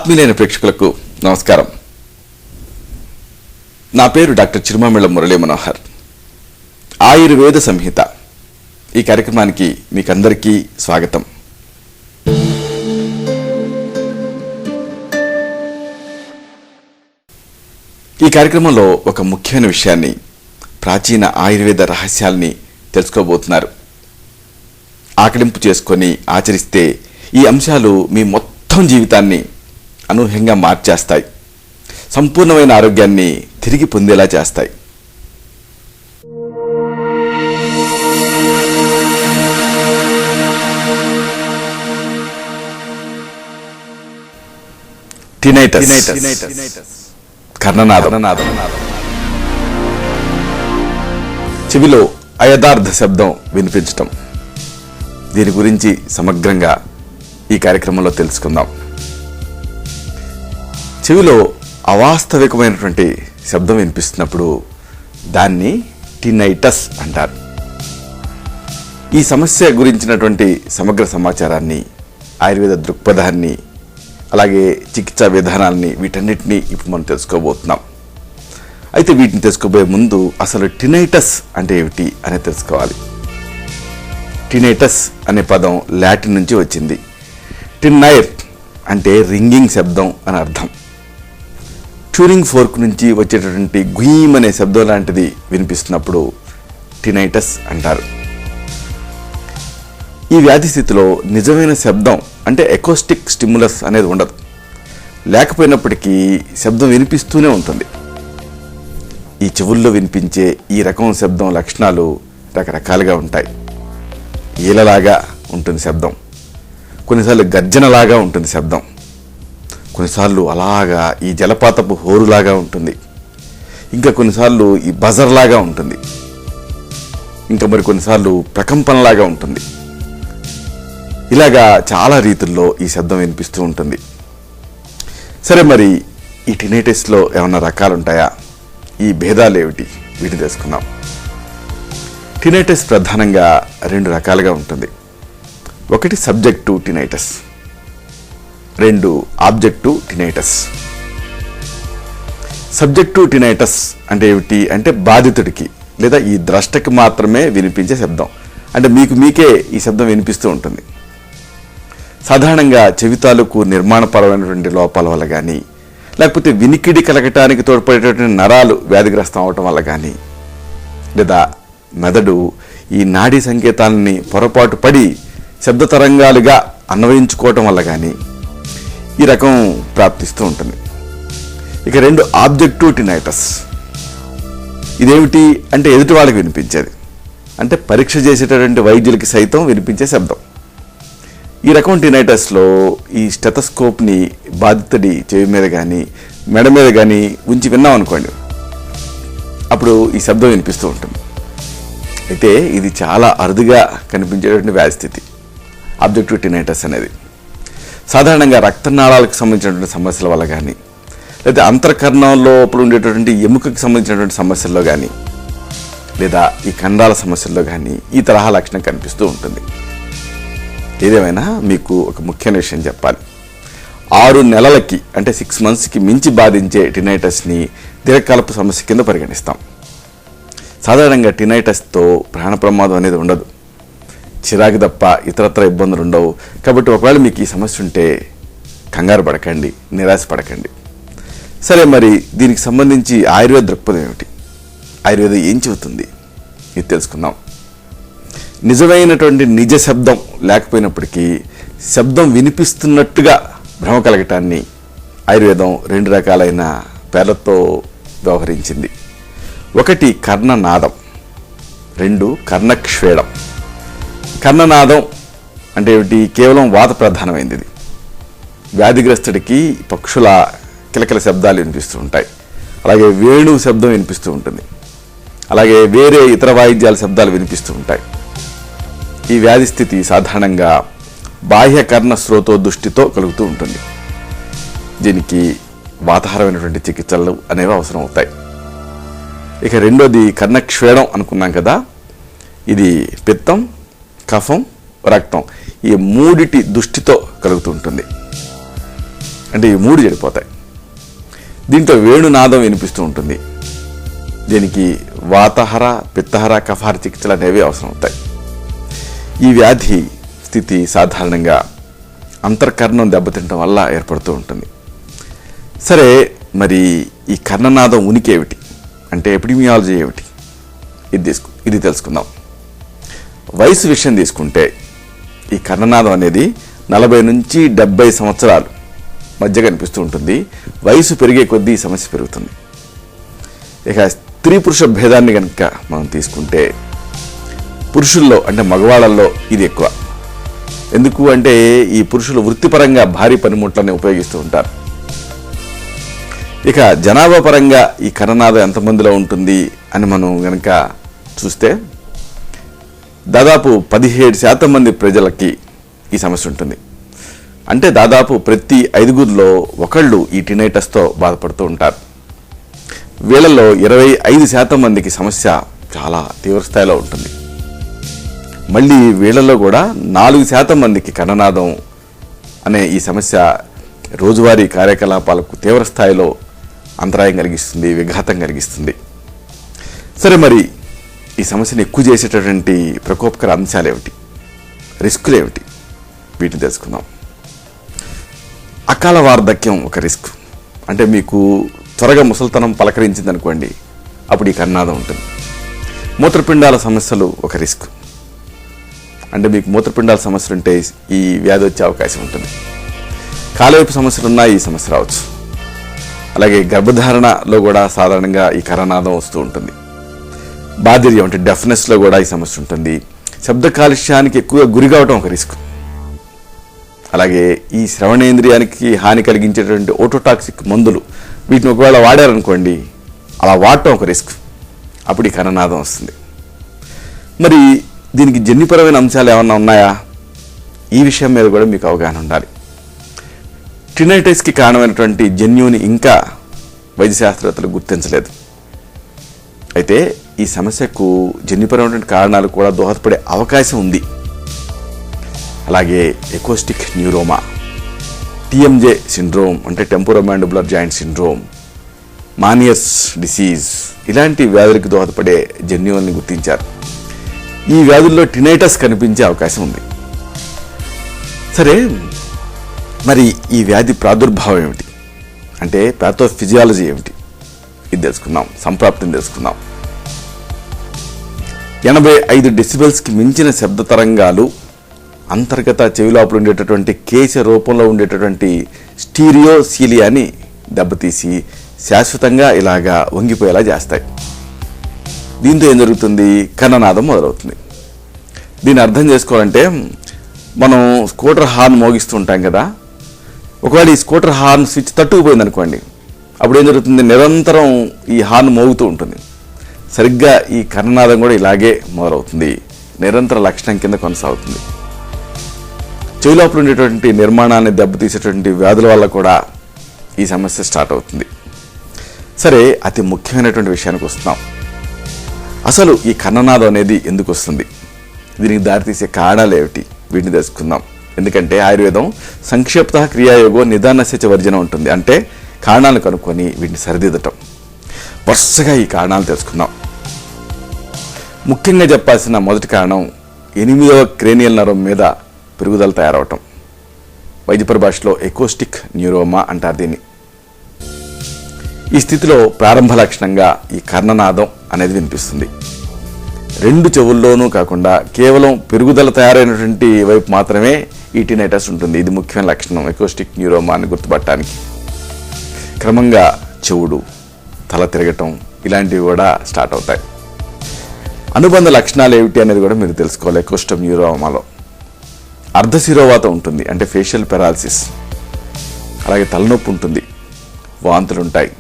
ఆత్మీయులైన ప్రేక్షకులకు నమస్కారం. నా పేరు డాక్టర్ చిరుమామిళ్ళ మురళీ మనోహర్. ఆయుర్వేద సంహిత ఈ కార్యక్రమానికి మీకందరికీ స్వాగతం. ఈ కార్యక్రమంలో ఒక ముఖ్యమైన విషయాన్ని, ప్రాచీన ఆయుర్వేద రహస్యాల్ని తెలుసుకోబోతున్నారు. ఆకలింపు చేసుకొని ఆచరిస్తే ఈ అంశాలు మీ మొత్తం జీవితాన్ని అనూహ్యంగా మార్చేస్తాయి, సంపూర్ణమైన ఆరోగ్యాన్ని తిరిగి పొందేలా చేస్తాయి. టినైటస్, కర్ణనాదం. చెవిలో అయథార్థ శబ్దం వినిపించటం. దీని గురించి సమగ్రంగా ఈ కార్యక్రమంలో తెలుసుకుందాం. చెవిలో అవాస్తవికమైనటువంటి శబ్దం వినిపిస్తున్నప్పుడు దాన్ని టినైటస్ అంటారు. ఈ సమస్య గురించినటువంటి సమగ్ర సమాచారాన్ని, ఆయుర్వేద దృక్పథాన్ని, అలాగే చికిత్సా విధానాన్ని, వీటన్నిటినీ ఇప్పుడు మనం తెలుసుకోబోతున్నాం. అయితే వీటిని తెలుసుకోబోయే ముందు అసలు టినైటస్ అంటే ఏమిటి అనేది తెలుసుకోవాలి. టినైటస్ అనే పదం లాటిన్ నుంచి వచ్చింది. టిన్నైర్ అంటే రింగింగ్ శబ్దం అని అర్థం. ట్యూరింగ్ ఫోర్క్ నుంచి వచ్చేటటువంటి గుయీమ్ అనే శబ్దం లాంటిది వినిపిస్తున్నప్పుడు టినైటస్ అంటారు. ఈ వ్యాధి స్థితిలో నిజమైన శబ్దం అంటే ఎకోస్టిక్ స్టిమ్యులస్ అనేది ఉండదు. లేకపోయినప్పటికీ శబ్దం వినిపిస్తూనే ఉంటుంది. ఈ చెవుల్లో వినిపించే ఈ రకం శబ్దం లక్షణాలు రకరకాలుగా ఉంటాయి. ఈలలాగా ఉంటుంది శబ్దం, కొన్నిసార్లు గర్జనలాగా ఉంటుంది శబ్దం, కొన్నిసార్లు అలాగా ఈ జలపాతపు హోరులాగా ఉంటుంది, ఇంకా కొన్నిసార్లు ఈ బజర్లాగా ఉంటుంది, ఇంకా మరి కొన్నిసార్లు ప్రకంపనలాగా ఉంటుంది. ఇలాగా చాలా రీతుల్లో ఈ శబ్దం వినిపిస్తూ ఉంటుంది. సరే, మరి ఈ టినైటిస్లో ఏమన్నా రకాలు ఉంటాయా? ఈ భేదాలు ఏమిటి? వీటిని తెలుసుకుందాం. టినైటిస్ ప్రధానంగా రెండు రకాలుగా ఉంటుంది. ఒకటి సబ్జెక్టివ్ టినైటిస్, రెండు ఆబ్జెక్టివ్ టినైటస్. సబ్జెక్టివ్ టినైటస్ అంటే ఏమిటి అంటే బాధితుడికి లేదా ఈ ద్రష్టకి మాత్రమే వినిపించే శబ్దం. అంటే మీకే ఈ శబ్దం వినిపిస్తూ ఉంటుంది. సాధారణంగా చెవి తాలూకు నిర్మాణపరమైనటువంటి లోపాల వల్ల కానీ, లేకపోతే వినికిడి కలగటానికి తోడ్పడేటటువంటి నరాలు వ్యాధిగ్రస్తం అవటం వల్ల కానీ, లేదా మెదడు ఈ నాడీ సంకేతాలని పొరపాటు పడి శబ్ద తరంగాలుగా అన్వయించుకోవటం వల్ల కానీ ఈ రకం ప్రాప్తిస్తూ ఉంటుంది. ఇక రెండు ఆబ్జెక్టివ్ టినైటస్. ఇదేమిటి అంటే ఎదుటి వాళ్ళకి వినిపించేది, అంటే పరీక్ష చేసేటటువంటి వైద్యులకి సైతం వినిపించే శబ్దం. ఈ రకం టినైటస్లో ఈ స్టెథోస్కోప్ని బాధితుడి చెవి మీద కానీ మెడ మీద కానీ ఉంచి విన్నాం అనుకోండి, అప్పుడు ఈ శబ్దం వినిపిస్తూ ఉంటుంది. అయితే ఇది చాలా అరుదుగా కనిపించేటువంటి వ్యాధి స్థితి ఆబ్జెక్టివ్ టినైటస్ అనేది. సాధారణంగా రక్తనాళాలకు సంబంధించినటువంటి సమస్యల వల్ల కానీ, లేదా అంతర్కర్ణంలో ఇప్పుడు ఉండేటటువంటి ఎముకకి సంబంధించినటువంటి సమస్యల్లో కానీ, లేదా ఈ కండాల సమస్యల్లో కానీ ఈ తరహా లక్షణం కనిపిస్తూ ఉంటుంది. ఏదేమైనా మీకు ఒక ముఖ్యమైన విషయం చెప్పాలి. 6 నెలలకి అంటే 6 monthsకి మించి బాధించే టినైటస్ని దీర్ఘకాలపు సమస్య కింద పరిగణిస్తాం. సాధారణంగా టినైటస్తో ప్రాణ ప్రమాదం అనేది ఉండదు, చిరాకు తప్ప ఇతరత్ర ఇబ్బందులు ఉండవు. కాబట్టి ఒకవేళ మీకు ఈ సమస్య ఉంటే కంగారు పడకండి, నిరాశపడకండి. సరే, మరి దీనికి సంబంధించి ఆయుర్వేద దృక్పథం ఏమిటి, ఆయుర్వేదం ఏం చెబుతుంది ఇది తెలుసుకుందాం. నిజమైనటువంటి నిజ శబ్దం లేకపోయినప్పటికీ శబ్దం వినిపిస్తున్నట్టుగా భ్రమ కలగటాన్ని ఆయుర్వేదం 2 రకాలైన పేర్లతో వ్యవహరించింది. ఒకటి కర్ణనాదం, 2 కర్ణక్షేడం. కర్ణనాదం అంటే ఏమిటి? కేవలం వాత ప్రధానమైంది. ఇది వ్యాధిగ్రస్తుడికి పక్షుల కిలకిల శబ్దాలు వినిపిస్తూ ఉంటాయి, అలాగే వేణువు శబ్దం వినిపిస్తూ ఉంటుంది, అలాగే వేరే ఇతర వాయిద్యాల శబ్దాలు వినిపిస్తూ ఉంటాయి. ఈ వ్యాధి స్థితి సాధారణంగా బాహ్య కర్ణ స్రోతో దృష్టితో కలుగుతూ ఉంటుంది. దీనికి వాతాహారమైనటువంటి చికిత్సలు అనేవి అవసరం అవుతాయి. ఇక రెండోది కర్ణక్షేడం అనుకున్నాం కదా, ఇది పిత్తం, కఫం, రక్తం ఈ మూడిటి దృష్టితో కలుగుతూ ఉంటుంది. అంటే ఈ 3 చెడిపోతాయి. దీంట్లో వేణునాదం వినిపిస్తూ ఉంటుంది. దీనికి వాతహర, పిత్తహర, కఫహర చికిత్సలు అనేవి అవసరం అవుతాయి. ఈ వ్యాధి స్థితి సాధారణంగా అంతర్కర్ణం దెబ్బతింటం వల్ల ఏర్పడుతూ ఉంటుంది. సరే, మరి ఈ కర్ణనాదం ఉనికి ఏమిటి, అంటే ఎపిడమియాలజీ ఏమిటి, ఇది తెలుసుకుందాం. వయసు విషయం తీసుకుంటే ఈ కర్ణనాదం అనేది 40 నుంచి 70 సంవత్సరాలు మధ్య కనిపిస్తూ ఉంటుంది. వయసు పెరిగే కొద్దీ ఈ సమస్య పెరుగుతుంది. ఇక స్త్రీ పురుష భేదాన్ని కనుక మనం తీసుకుంటే పురుషుల్లో అంటే మగవాళ్ళల్లో ఇది ఎక్కువ. ఎందుకు అంటే ఈ పురుషులు వృత్తిపరంగా భారీ పనిముట్లని ఉపయోగిస్తూ ఉంటారు. ఇక జనాభా పరంగా ఈ కర్ణనాదం ఎంతమందిలో ఉంటుంది అని మనం కనుక చూస్తే దాదాపు 17% మంది ప్రజలకి ఈ సమస్య ఉంటుంది. అంటే దాదాపు ప్రతి 5గురిలో ఒకళ్ళు ఈ టినైటస్తో బాధపడుతూ ఉంటారు. వీళ్ళలో 25% మందికి సమస్య చాలా తీవ్రస్థాయిలో ఉంటుంది. మళ్ళీ వీళ్ళలో కూడా 4% మందికి కర్ణనాదం అనే ఈ సమస్య రోజువారీ కార్యకలాపాలకు తీవ్రస్థాయిలో అంతరాయం కలిగిస్తుంది, విఘాతం కలిగిస్తుంది. సరే, మరి ఈ సమస్యను ఎక్కువ చేసేటటువంటి ప్రకోపకర అంశాలు ఏమిటి, రిస్కులు ఏమిటి, వీటిని తెలుసుకుందాం. అకాల వార్ధక్యం ఒక రిస్క్. అంటే మీకు త్వరగా ముసలితనం పలకరించింది అనుకోండి, అప్పుడు ఈ కర్ణనాదం ఉంటుంది. మూత్రపిండాల సమస్యలు ఒక రిస్క్. అంటే మీకు మూత్రపిండాల సమస్యలు ఉంటే ఈ వ్యాధి వచ్చే అవకాశం ఉంటుంది. కాలేపు సమస్యలున్నా ఈ సమస్య రావచ్చు. అలాగే గర్భధారణలో కూడా సాధారణంగా ఈ కర్ణనాదం వస్తూ ఉంటుంది. బాధిర్యం అంటే డెఫ్నెస్లో కూడా ఈ సమస్య ఉంటుంది. శబ్ద కాలుష్యానికి ఎక్కువగా గురి కావటం ఒక రిస్క్. అలాగే ఈ శ్రవణేంద్రియానికి హాని కలిగించేటువంటి ఓటోటాక్సిక్ మందులు, వీటిని ఒకవేళ వాడారనుకోండి, అలా వాడటం ఒక రిస్క్. అప్పుడు ఈ కర్ణనాదం వస్తుంది. మరి దీనికి జన్యుపరమైన అంశాలు ఏమన్నా ఉన్నాయా, ఈ విషయం మీద కూడా మీకు అవగాహన ఉండాలి. టినైటిస్కి కారణమైనటువంటి జన్యుని ఇంకా వైద్య శాస్త్రవేత్తలు గుర్తించలేదు. అయితే ఈ సమస్యకు జన్యుపరమైనటువంటి కారణాలు కూడా దోహదపడే అవకాశం ఉంది. అలాగే ఎకోస్టిక్ న్యూరోమా, టీఎంజే సిండ్రోమ్ అంటే టెంపోరోమాండిబులర్ జాయింట్ సిండ్రోమ్, మానియర్స్ డిసీజ్, ఇలాంటి వ్యాధులకు దోహదపడే జన్యువుల్ని గుర్తించారు. ఈ వ్యాధుల్లో టినైటస్ కనిపించే అవకాశం ఉంది. సరే, మరి ఈ వ్యాధి ప్రాదుర్భావం ఏమిటి, అంటే ప్యాథోఫిజియాలజీ ఏమిటి, ఇది తెలుసుకుందాం. సంప్రాప్తిని తెలుసుకుందాం. 85 డెసిబెల్స్కి మించిన శబ్ద తరంగాలు అంతర్గత చెవిలోపల ఉండేటటువంటి కేశ రూపంలో ఉండేటటువంటి స్టీరియోసీలియాని దెబ్బతీసి శాశ్వతంగా ఇలాగా వంగిపోయేలా చేస్తాయి. దీంతో ఏం జరుగుతుంది, కర్ణనాదం మొదలవుతుంది. దీన్ని అర్థం చేసుకోవాలంటే మనం స్కూటర్ హార్న్ మోగిస్తూ ఉంటాం కదా, ఒకవేళ ఈ స్కూటర్ హార్న్ స్విచ్ తట్టుకుపోయింది అనుకోండి, అప్పుడు ఏం జరుగుతుంది, నిరంతరం ఈ హార్న్ మోగుతూ ఉంటుంది. సరిగ్గా ఈ కర్ణనాదం కూడా ఇలాగే మొదలవుతుంది, నిరంతర లక్షణం కింద కొనసాగుతుంది. చెవిలోపల ఉండేటువంటి నిర్మాణాన్ని దెబ్బతీసేటువంటి వ్యాధుల వల్ల కూడా ఈ సమస్య స్టార్ట్ అవుతుంది. సరే, అతి ముఖ్యమైనటువంటి విషయానికి వస్తున్నాం. అసలు ఈ కర్ణనాదం అనేది ఎందుకు వస్తుంది, దీనికి దారితీసే కారణాలు ఏమిటి, వీటిని తెలుసుకుందాం. ఎందుకంటే ఆయుర్వేదం సంక్షిప్త క్రియాయోగో నిదానస్య చ వర్జనం ఉంటుంది. అంటే కారణాలు కనుక్కొని వీటిని సరిదిద్దటం. వరుసగా ఈ కారణాలు తెలుసుకుందాం. ముఖ్యంగా చెప్పాల్సిన మొదటి కారణం 8వ క్రేనియల్ నరం మీద పెరుగుదల తయారవటం. వైద్య పరిభాషలో ఎకోస్టిక్ న్యూరోమా అంటారు దీన్ని. ఈ స్థితిలో ప్రారంభ లక్షణంగా ఈ కర్ణనాదం అనేది వినిపిస్తుంది. 2 చెవుల్లోనూ కాకుండా కేవలం పెరుగుదల తయారైనటువంటి వైపు మాత్రమే ఈ టినైటస్ ఉంటుంది. ఇది ముఖ్యమైన లక్షణం ఎకోస్టిక్ న్యూరోమా అని గుర్తుపట్టడానికి. క్రమంగా చెవుడు, తల తిరగటం ఇలాంటివి కూడా స్టార్ట్ అవుతాయి. అనుబంధ లక్షణాలు ఏమిటి అనేది కూడా మీరు తెలుసుకోవాలి. ఎకోస్టిక్ న్యూరోమాలో అర్ధశిరోవాతం ఉంటుంది, అంటే ఫేషియల్ పెరాలసిస్. అలాగే తలనొప్పి ఉంటుంది, వాంతులు ఉంటాయి,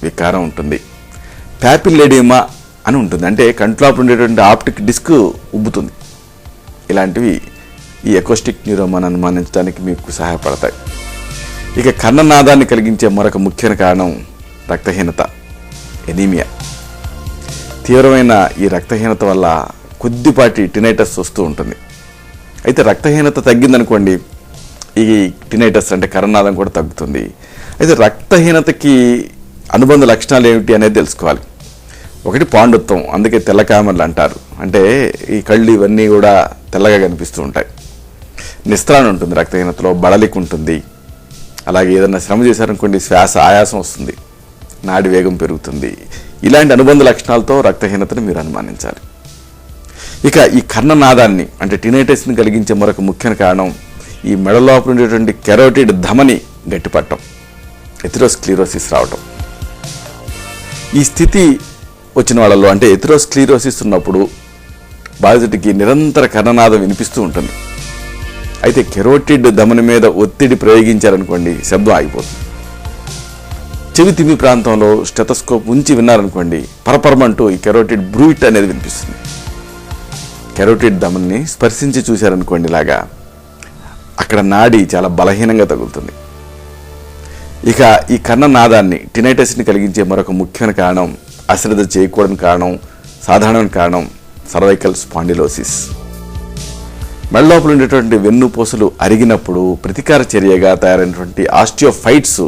వికారం ఉంటుంది. ప్యాపిల్లెడిమా అని ఉంటుంది, అంటే కంట్లోపల ఉండేటువంటి ఆప్టిక్ డిస్క్ ఉబ్బుతుంది. ఇలాంటివి ఈ ఎకోస్టిక్ న్యూరోమాను అనుమానించడానికి మీకు సహాయపడతాయి. ఇక కర్ణనాదాన్ని కలిగించే మరొక ముఖ్యమైన కారణం రక్తహీనత, ఎనీమియా. తీవ్రమైన ఈ రక్తహీనత వల్ల కొద్దిపాటి టినైటస్ వస్తూ ఉంటుంది. అయితే రక్తహీనత తగ్గిందనుకోండి, ఈ టినైటస్ అంటే కర్ణనాదం కూడా తగ్గుతుంది. అయితే రక్తహీనతకి అనుబంధ లక్షణాలు ఏమిటి అనేది తెలుసుకోవాలి. ఒకటి పాండుత్వం, అందుకే తెల్లకామర్లు అంటారు. అంటే ఈ కళ్ళు ఇవన్నీ కూడా తెల్లగా కనిపిస్తూ ఉంటాయి. నిస్త్రాణ ఉంటుంది, రక్తహీనతలో బడలిక ఉంటుంది. అలాగే ఏదైనా శ్రమ చేశారనుకోండి శ్వాస ఆయాసం వస్తుంది, నాడి వేగం పెరుగుతుంది. ఇలాంటి అనుబంధ లక్షణాలతో రక్తహీనతను మీరు అనుమానించాలి. ఇక ఈ కర్ణనాదాన్ని అంటే టినైటస్ని కలిగించే మరొక ముఖ్య కారణం ఈ మెడ లోపల ఉండేటువంటి కెరోటిడ్ ధమని గట్టిపట్టడం, ఎథెరోస్క్లెరోసిస్ రావటం. ఈ స్థితి వచ్చిన వాళ్ళలో అంటే ఎథెరోస్క్లెరోసిస్ ఉన్నప్పుడు బాధితుడికి నిరంతర కర్ణనాదం వినిపిస్తూ ఉంటుంది. అయితే కెరోటిడ్ ధమని మీద ఒత్తిడి ప్రయోగించారనుకోండి శబ్దం ఆగిపోతుంది. చెవి తిమ్మి ప్రాంతంలో స్టెతస్కోప్ ఉంచి విన్నారనుకోండి పరపరమంటూ ఈ కెరోటిడ్ బ్రూయిట్ అనేది వినిపిస్తుంది. కెరోటిడ్ ధమని స్పర్శించి చూశారనుకోండి ఇలాగా అక్కడ నాడి చాలా బలహీనంగా తగులుతుంది. ఇక ఈ కర్ణనాదాన్ని టినైటస్ని కలిగించే మరొక ముఖ్యమైన కారణం, అశ్రద్ధ చేయకూడని కారణం, సాధారణమైన కారణం సర్వైకల్ స్పాండిలోసిస్. మెడలోపల ఉండేటువంటి వెన్నుపూసలు అరిగినప్పుడు ప్రతీకార చర్యగా తయారైనటువంటి ఆస్టియోఫైట్స్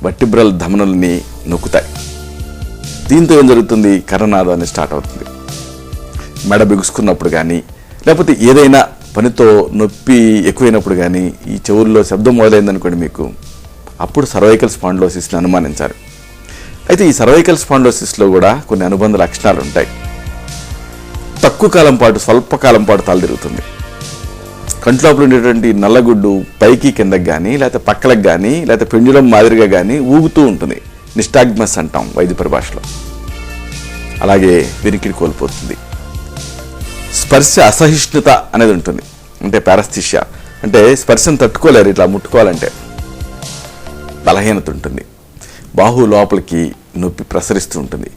వర్టిబ్రల్ ధమనుల్ని నొక్కుతాయి. దీంతో ఏం జరుగుతుంది, కర్ణనాదాన్ని స్టార్ట్ అవుతుంది. మెడ బిగుసుకున్నప్పుడు కానీ లేకపోతే ఏదైనా పనితో నొప్పి ఎక్కువైనప్పుడు కానీ ఈ చెవుల్లో శబ్దం మొదలైందనుకోండి మీకు, అప్పుడు సర్వైకల్ స్పాండిలోసిస్ని అనుమానించాలి. అయితే ఈ సర్వైకల్ స్పాండిలోసిస్లో కూడా కొన్ని అనుబంధ లక్షణాలు ఉంటాయి. తక్కువ కాలం పాటు స్వల్పకాలం పాటు తల తిరుగుతుంది. కంట్లోపల ఉండేటువంటి నల్లగుడ్డు పైకి కిందకి కానీ లేకపోతే పక్కలకు కానీ లేకపోతే పెండులం మాదిరిగా కానీ ఊగుతూ ఉంటుంది. నిస్టాగ్మస్ అంటాం వైద్య పరిభాషలో. అలాగే వినికిడి కోల్పోతుంది. స్పర్శ అసహిష్ణుత అనేది ఉంటుంది, అంటే పారస్థిషియా, అంటే స్పర్శను తట్టుకోలేరు, ఇట్లా ముట్టుకోవాలంటే బలహీనత ఉంటుంది. బాహు లోపలికి నొప్పి ప్రసరిస్తూ ఉంటుంది.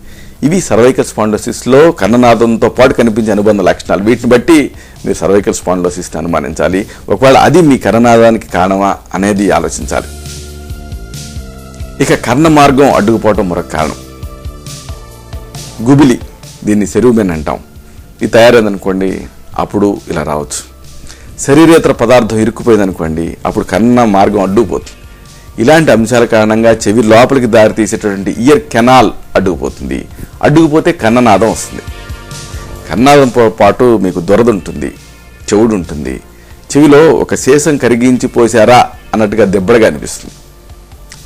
ఇవి సర్వైకల్ స్పాండిలోసిస్లో కర్ణనాదంతో పాటు కనిపించే అనుబంధ లక్షణాలు. వీటిని బట్టి మీరు సర్వైకల్ స్పాండిలోసిస్ని అనుమానించాలి. ఒకవేళ అది మీ కర్ణనాదానికి కారణమా అనేది ఆలోచించాలి. ఇక కర్ణ మార్గం అడ్డుకుపోవటం మరొక కారణం. గుబిలి, దీన్ని సెరూమెన్ అంటాం. ఇది తయారైందనుకోండి అప్పుడు ఇలా రావచ్చు. శరీరేతర పదార్థం ఇరుక్కుపోయిందనుకోండి అప్పుడు కర్ణ మార్గం అడ్డుకుపోతుంది. ఇలాంటి అంశాల కారణంగా చెవి లోపలికి దారి తీసేటటువంటి ఇయర్ కెనాల్ అడ్డుకుపోతుంది. అడ్డుకుపోతే కర్ణనాదం వస్తుంది. కర్ణనాదంతో పాటు మీకు దురద ఉంటుంది, చెవుడు ఉంటుంది. చెవిలో ఒక శేషం కరిగించి పోసారా అన్నట్టుగా దెబ్బడగా అనిపిస్తుంది.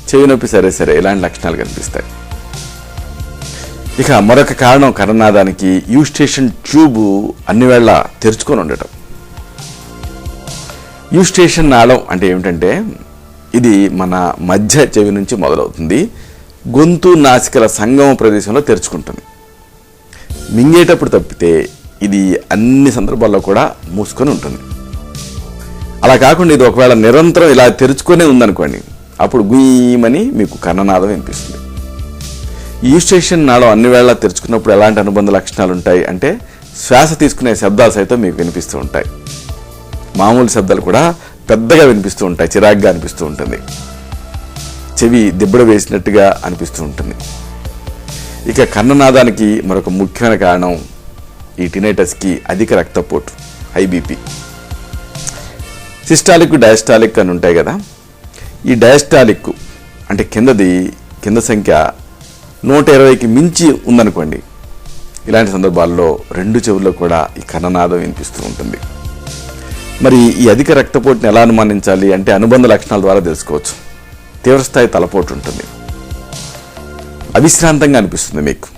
చెవి నొప్పి సరే ఇలాంటి లక్షణాలు కనిపిస్తాయి. ఇక మరొక కారణం కర్ణనాదానికి యూస్టేషన్ ట్యూబ్ అన్ని వేళ తెరుచుకొని ఉండటం. యూస్టేషన్ నాళం అంటే ఏమిటంటే ఇది మన మధ్య చెవి నుంచి మొదలవుతుంది. గొంతు నాసికల సంగమ ప్రదేశంలో తెరుచుకుంటుంది. మింగేటప్పుడు తప్పితే ఇది అన్ని సందర్భాల్లో కూడా మూసుకొని ఉంటుంది. అలా కాకుండా ఇది ఒకవేళ నిరంతరం ఇలా తెరుచుకొనే ఉందనుకోండి అప్పుడు గుయ్యమని మీకు కర్ణనాదం వినిపిస్తుంది. యూస్టేషన్ నాళం అన్ని వేళ తెరుచుకున్నప్పుడు ఎలాంటి అనుబంధ లక్షణాలు ఉంటాయి అంటే శ్వాస తీసుకునే శబ్దాలు సైతం మీకు వినిపిస్తూ ఉంటాయి. మామూలు శబ్దాలు కూడా పెద్దగా వినిపిస్తూ ఉంటాయి, చిరాగ్గా అనిపిస్తూ ఉంటుంది, చెవి దిబ్బడ వేసినట్టుగా అనిపిస్తూ ఉంటుంది. ఇక కర్ణనాదానికి మరొక ముఖ్యమైన కారణం ఈ టినైటస్కి అధిక రక్తపోటు, హై బీపీ. సిస్టాలిక్, డయాస్టాలిక్ అని ఉంటాయి కదా. ఈ డయాస్టాలిక్ అంటే కింద సంఖ్య 120కి మించి ఉందనుకోండి ఇలాంటి సందర్భాల్లో రెండు చెవుల్లో కూడా ఈ కర్ణనాదం వినిపిస్తూ ఉంటుంది. మరి ఈ అధిక రక్తపోటుని ఎలా అనుమానించాలి అంటే అనుబంధ లక్షణాల ద్వారా తెలుసుకోవచ్చు. తీవ్రస్థాయి తలపోటు ఉంటుంది, అవిశ్రాంతంగా అనిపిస్తుంది, మీకు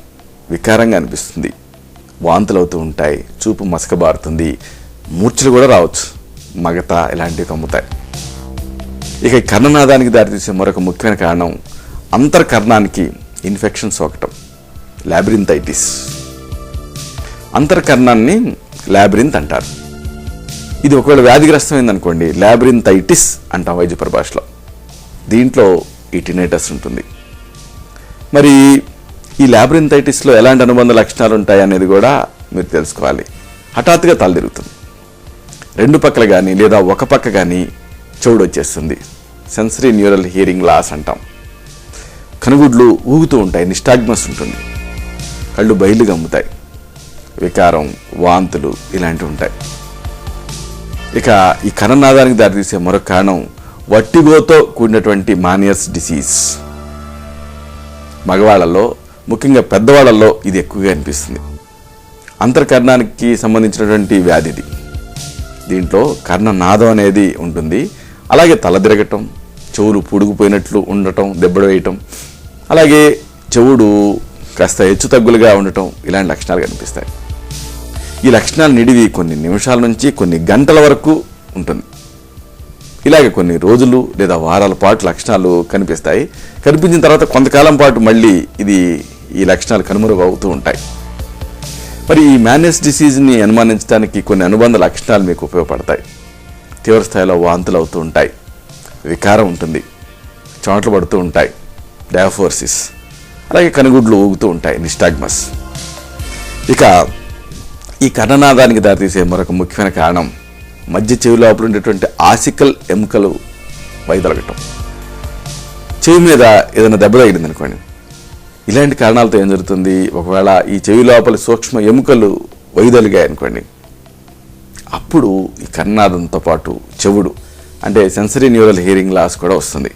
వికారంగా అనిపిస్తుంది, వాంతులు అవుతూ ఉంటాయి, చూపు మసకబారుతుంది, మూర్ఛలు కూడా రావచ్చు, మగత ఇలాంటివి కమ్ముతాయి. ఇక ఈ కర్ణనాదానికి దారితీసే మరొక ముఖ్యమైన కారణం అంతర్కర్ణానికి ఇన్ఫెక్షన్ సోకటం, లాబ్రింథైటిస్. అంతర్కర్ణాన్ని లాబ్రింత్ అంటారు. ఇది ఒకవేళ వ్యాధిగ్రస్తమైందనుకోండి లాబ్రింథైటిస్ అంటాం వైద్య పరిభాషలో. దీంట్లో ఈ టినైటస్ ఉంటుంది. మరి ఈ లాబ్రింథైటిస్లో ఎలాంటి అనుబంధ లక్షణాలు ఉంటాయి అనేది కూడా మీరు తెలుసుకోవాలి. హఠాత్తుగా తల తిరుగుతుంది, రెండు పక్కల కానీ లేదా ఒక పక్క కానీ చెవుడు వచ్చేస్తుంది, సెన్సరీ న్యూరల్ హియరింగ్ లాస్ అంటాం. కనుగుడ్లు ఊగుతూ ఉంటాయి, నిస్టాగ్మస్ ఉంటుంది, కళ్ళు బయలు గమ్ముతాయి, వికారం, వాంతులు ఇలాంటివి ఉంటాయి. ఇక ఈ కర్ణనాదానికి దారితీసే మరొక కారణం వట్టిగోతో కూడినటువంటి మానియర్స్ డిసీజ్. మగవాళ్ళలో ముఖ్యంగా పెద్దవాళ్ళల్లో ఇది ఎక్కువగా అనిపిస్తుంది. అంతర్కర్ణానికి సంబంధించినటువంటి వ్యాధి ఇది. దీంట్లో కర్ణనాదం అనేది ఉంటుంది. అలాగే తల తిరగటం, చెవులు పొడుగుపోయినట్లు ఉండటం, దెబ్బలు వేయటం, అలాగే చెవుడు కాస్త హెచ్చు తగ్గులుగా ఉండటం, ఇలాంటి లక్షణాలు కనిపిస్తాయి. ఈ లక్షణాలు నిడివి కొన్ని నిమిషాల నుంచి కొన్ని గంటల వరకు ఉంటుంది. ఇలాగే కొన్ని రోజులు లేదా వారాల పాటు లక్షణాలు కనిపిస్తాయి. కనిపించిన తర్వాత కొంతకాలం పాటు మళ్ళీ ఈ లక్షణాలు కనుమరుగవుతూ ఉంటాయి. మరి ఈ మేనియస్ డిసీజ్ని అనుమానించడానికి కొన్ని అనుబంధ లక్షణాలు మీకు ఉపయోగపడతాయి. తీవ్ర స్థాయిలో వాంతులు అవుతూ ఉంటాయి, వికారం ఉంటుంది, చెమటలు పడుతూ ఉంటాయి, డయాఫోర్సిస్, అలాగే కనుగుడ్లు ఊగుతూ ఉంటాయి, నిస్టాగ్మస్. ఇక ఈ కర్ణనాదానికి దారితీసే మరొక ముఖ్యమైన కారణం మధ్య చెవి లోపల ఉండేటువంటి ఆసికల్ ఎముకలు వైదొలగటం. చెవి మీద ఏదైనా దెబ్బ తగిలింది అనుకోండి, ఇలాంటి కారణాలతో ఏం జరుగుతుంది, ఒకవేళ ఈ చెవి లోపల సూక్ష్మ ఎముకలు వైదొలిగాయి అనుకోండి, అప్పుడు ఈ కర్ణనాదంతో పాటు చెవుడు అంటే సెన్సరీ న్యూరల్ హియరింగ్ లాస్ కూడా వస్తుంది.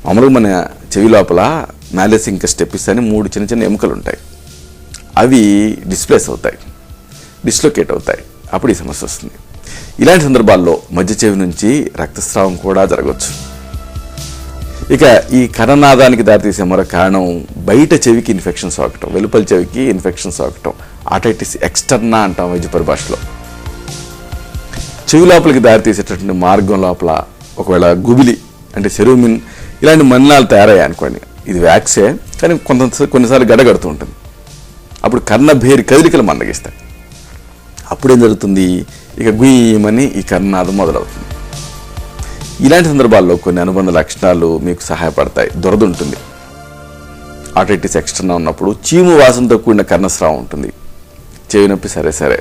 మామూలుగా మన చెవి లోపల మ్యాలిసింకస్ స్టెపిస్ అని 3 చిన్న చిన్న ఎముకలు ఉంటాయి. అవి డిస్లొకేట్ అవుతాయి. అప్పుడు ఈ సమస్య వస్తుంది. ఇలాంటి సందర్భాల్లో మధ్య చెవి నుంచి రక్తస్రావం కూడా జరగవచ్చు. ఇక ఈ కర్ణనాదానికి దారితీసే మరొక కారణం బయట చెవికి ఇన్ఫెక్షన్ సోకటం, వెలుపల చెవికి ఇన్ఫెక్షన్ సోకటం, ఆటైటిస్ ఎక్స్టర్నా అంటాం వైద్య పరిభాషలో. చెవి లోపలికి దారితీసేటటువంటి మార్గం లోపల ఒకవేళ గుబిలి అంటే సెరూమిన్ ఇలాంటి మలినాలు తయారయ్యాయి అనుకోండి, ఇది వ్యాక్సే, కానీ కొన్నిసార్లు గడగడుతూ ఉంటుంది. అప్పుడు కర్ణభేరి కదలికలు మందగిస్తాయి. అప్పుడేం జరుగుతుంది, ఇక గుయ్యమని ఈ కర్ణనాదం మొదలవుతుంది. ఇలాంటి సందర్భాల్లో కొన్ని అనుబంధ లక్షణాలు మీకు సహాయపడతాయి. దురద ఉంటుంది, ఆటైటిస్ ఎక్స్టర్నా ఉన్నప్పుడు చీము వాసనతో కూడిన కర్ణస్రావం ఉంటుంది. చెవి నొప్పి సరే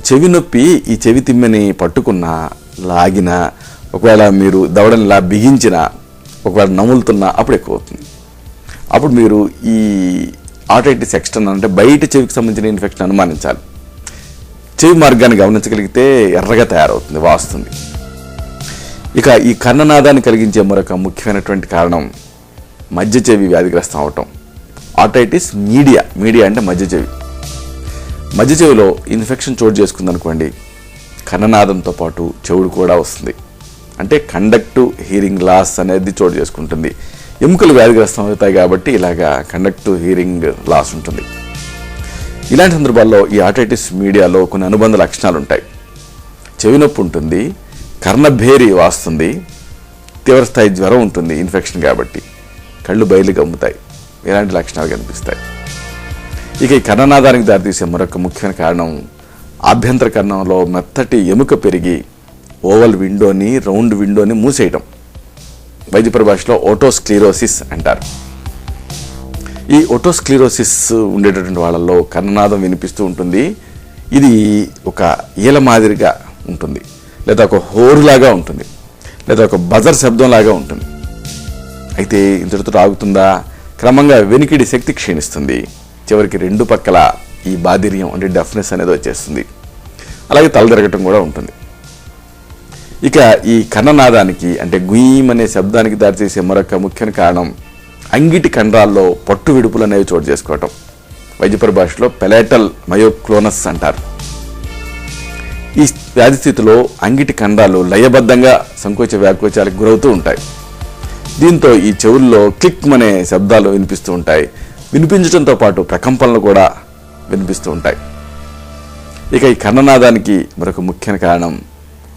చెవి నొప్పి ఈ చెవి తిమ్మెని పట్టుకున్నా, లాగినా, ఒకవేళ మీరు దవడని ఇలా బిగించినా, ఒకవేళ నములుతున్నా అప్పుడు ఎక్కువ అవుతుంది. అప్పుడు మీరు ఈ ఆటైటిస్ ఎక్స్టర్నా అంటే బయట చెవికి సంబంధించిన ఇన్ఫెక్షన్ అనుమానించాలి. చెవి మార్గాన్ని గమనించగలిగితే ఎర్రగా తయారవుతుంది, వాస్తుంది. ఇక ఈ కర్ణనాదాన్ని కలిగించే మరొక ముఖ్యమైనటువంటి కారణం మధ్య చెవి వ్యాధిగ్రస్తం అవటం. ఆటైటిస్ మీడియా అంటే మధ్య చెవిలో ఇన్ఫెక్షన్ చోటు చేసుకుందనుకోండి, కర్ణనాదంతో పాటు చెవుడు కూడా వస్తుంది. అంటే కండక్టివ్ హియరింగ్ లాస్ అనేది చోటు చేసుకుంటుంది. ఎముకలు వ్యాధిగ్రస్తం అవుతాయి కాబట్టి ఇలాగా కండక్టివ్ హియరింగ్ లాస్ ఉంటుంది. ఇలాంటి సందర్భాల్లో ఈ ఆటైటిస్ మీడియాలో కొన్ని అనుబంధ లక్షణాలు ఉంటాయి. చెవి నొప్పి ఉంటుంది, కర్ణభేరి వాస్తుంది, తీవ్రస్థాయి జ్వరం ఉంటుంది ఇన్ఫెక్షన్ కాబట్టి, కళ్ళు బయలు గమ్ముతాయి, ఇలాంటి లక్షణాలు కనిపిస్తాయి. ఇక ఈ కర్ణనాదానికి దారితీసే మరొక ముఖ్యమైన కారణం ఆభ్యంతర కర్ణంలో మెత్తటి ఎముక పెరిగి ఓవల్ విండోని, రౌండ్ విండోని మూసేయటం. వైద్య పరిభాషలో ఓటోస్క్లీరోసిస్ అంటారు. ఈ ఓటోస్క్లీరోసిస్ ఉండేటటువంటి వాళ్ళల్లో కర్ణనాదం వినిపిస్తూ ఉంటుంది. ఇది ఒక ఈల మాదిరిగా ఉంటుంది, లేదా ఒక హోరులాగా ఉంటుంది, లేదా ఒక బజర్ శబ్దంలాగా ఉంటుంది. అయితే ఇంతటితో ఆగుతుందా? క్రమంగా వెనికిడి శక్తి క్షీణిస్తుంది. చివరికి 2 పక్కల ఈ బాధిర్యం అంటే డెఫ్నెస్ అనేది వచ్చేస్తుంది. అలాగే తల తిరగటం కూడా ఉంటుంది. ఇక ఈ కర్ణనాదానికి అంటే గుయ్యం అనే శబ్దానికి దారితీసే మరొక ముఖ్యమైన కారణం అంగిటి కండరాల్లో పట్టు విడుపులు అనేవి చోటు చేసుకోవటం. వైద్య పరిభాషలో పెలేటల్ మయోక్లోనస్ అంటారు. ఈ వ్యాధి స్థితిలో అంగిటి కండరాలు లయబద్ధంగా సంకోచ వ్యాకోచాలకు గురవుతూ ఉంటాయి. దీంతో ఈ చెవుల్లో క్లిక్ అనే శబ్దాలు వినిపిస్తూ ఉంటాయి. వినిపించడంతో పాటు ప్రకంపనలు కూడా వినిపిస్తూ ఉంటాయి. ఇక ఈ కర్ణనాదానికి మరొక ముఖ్యమైన కారణం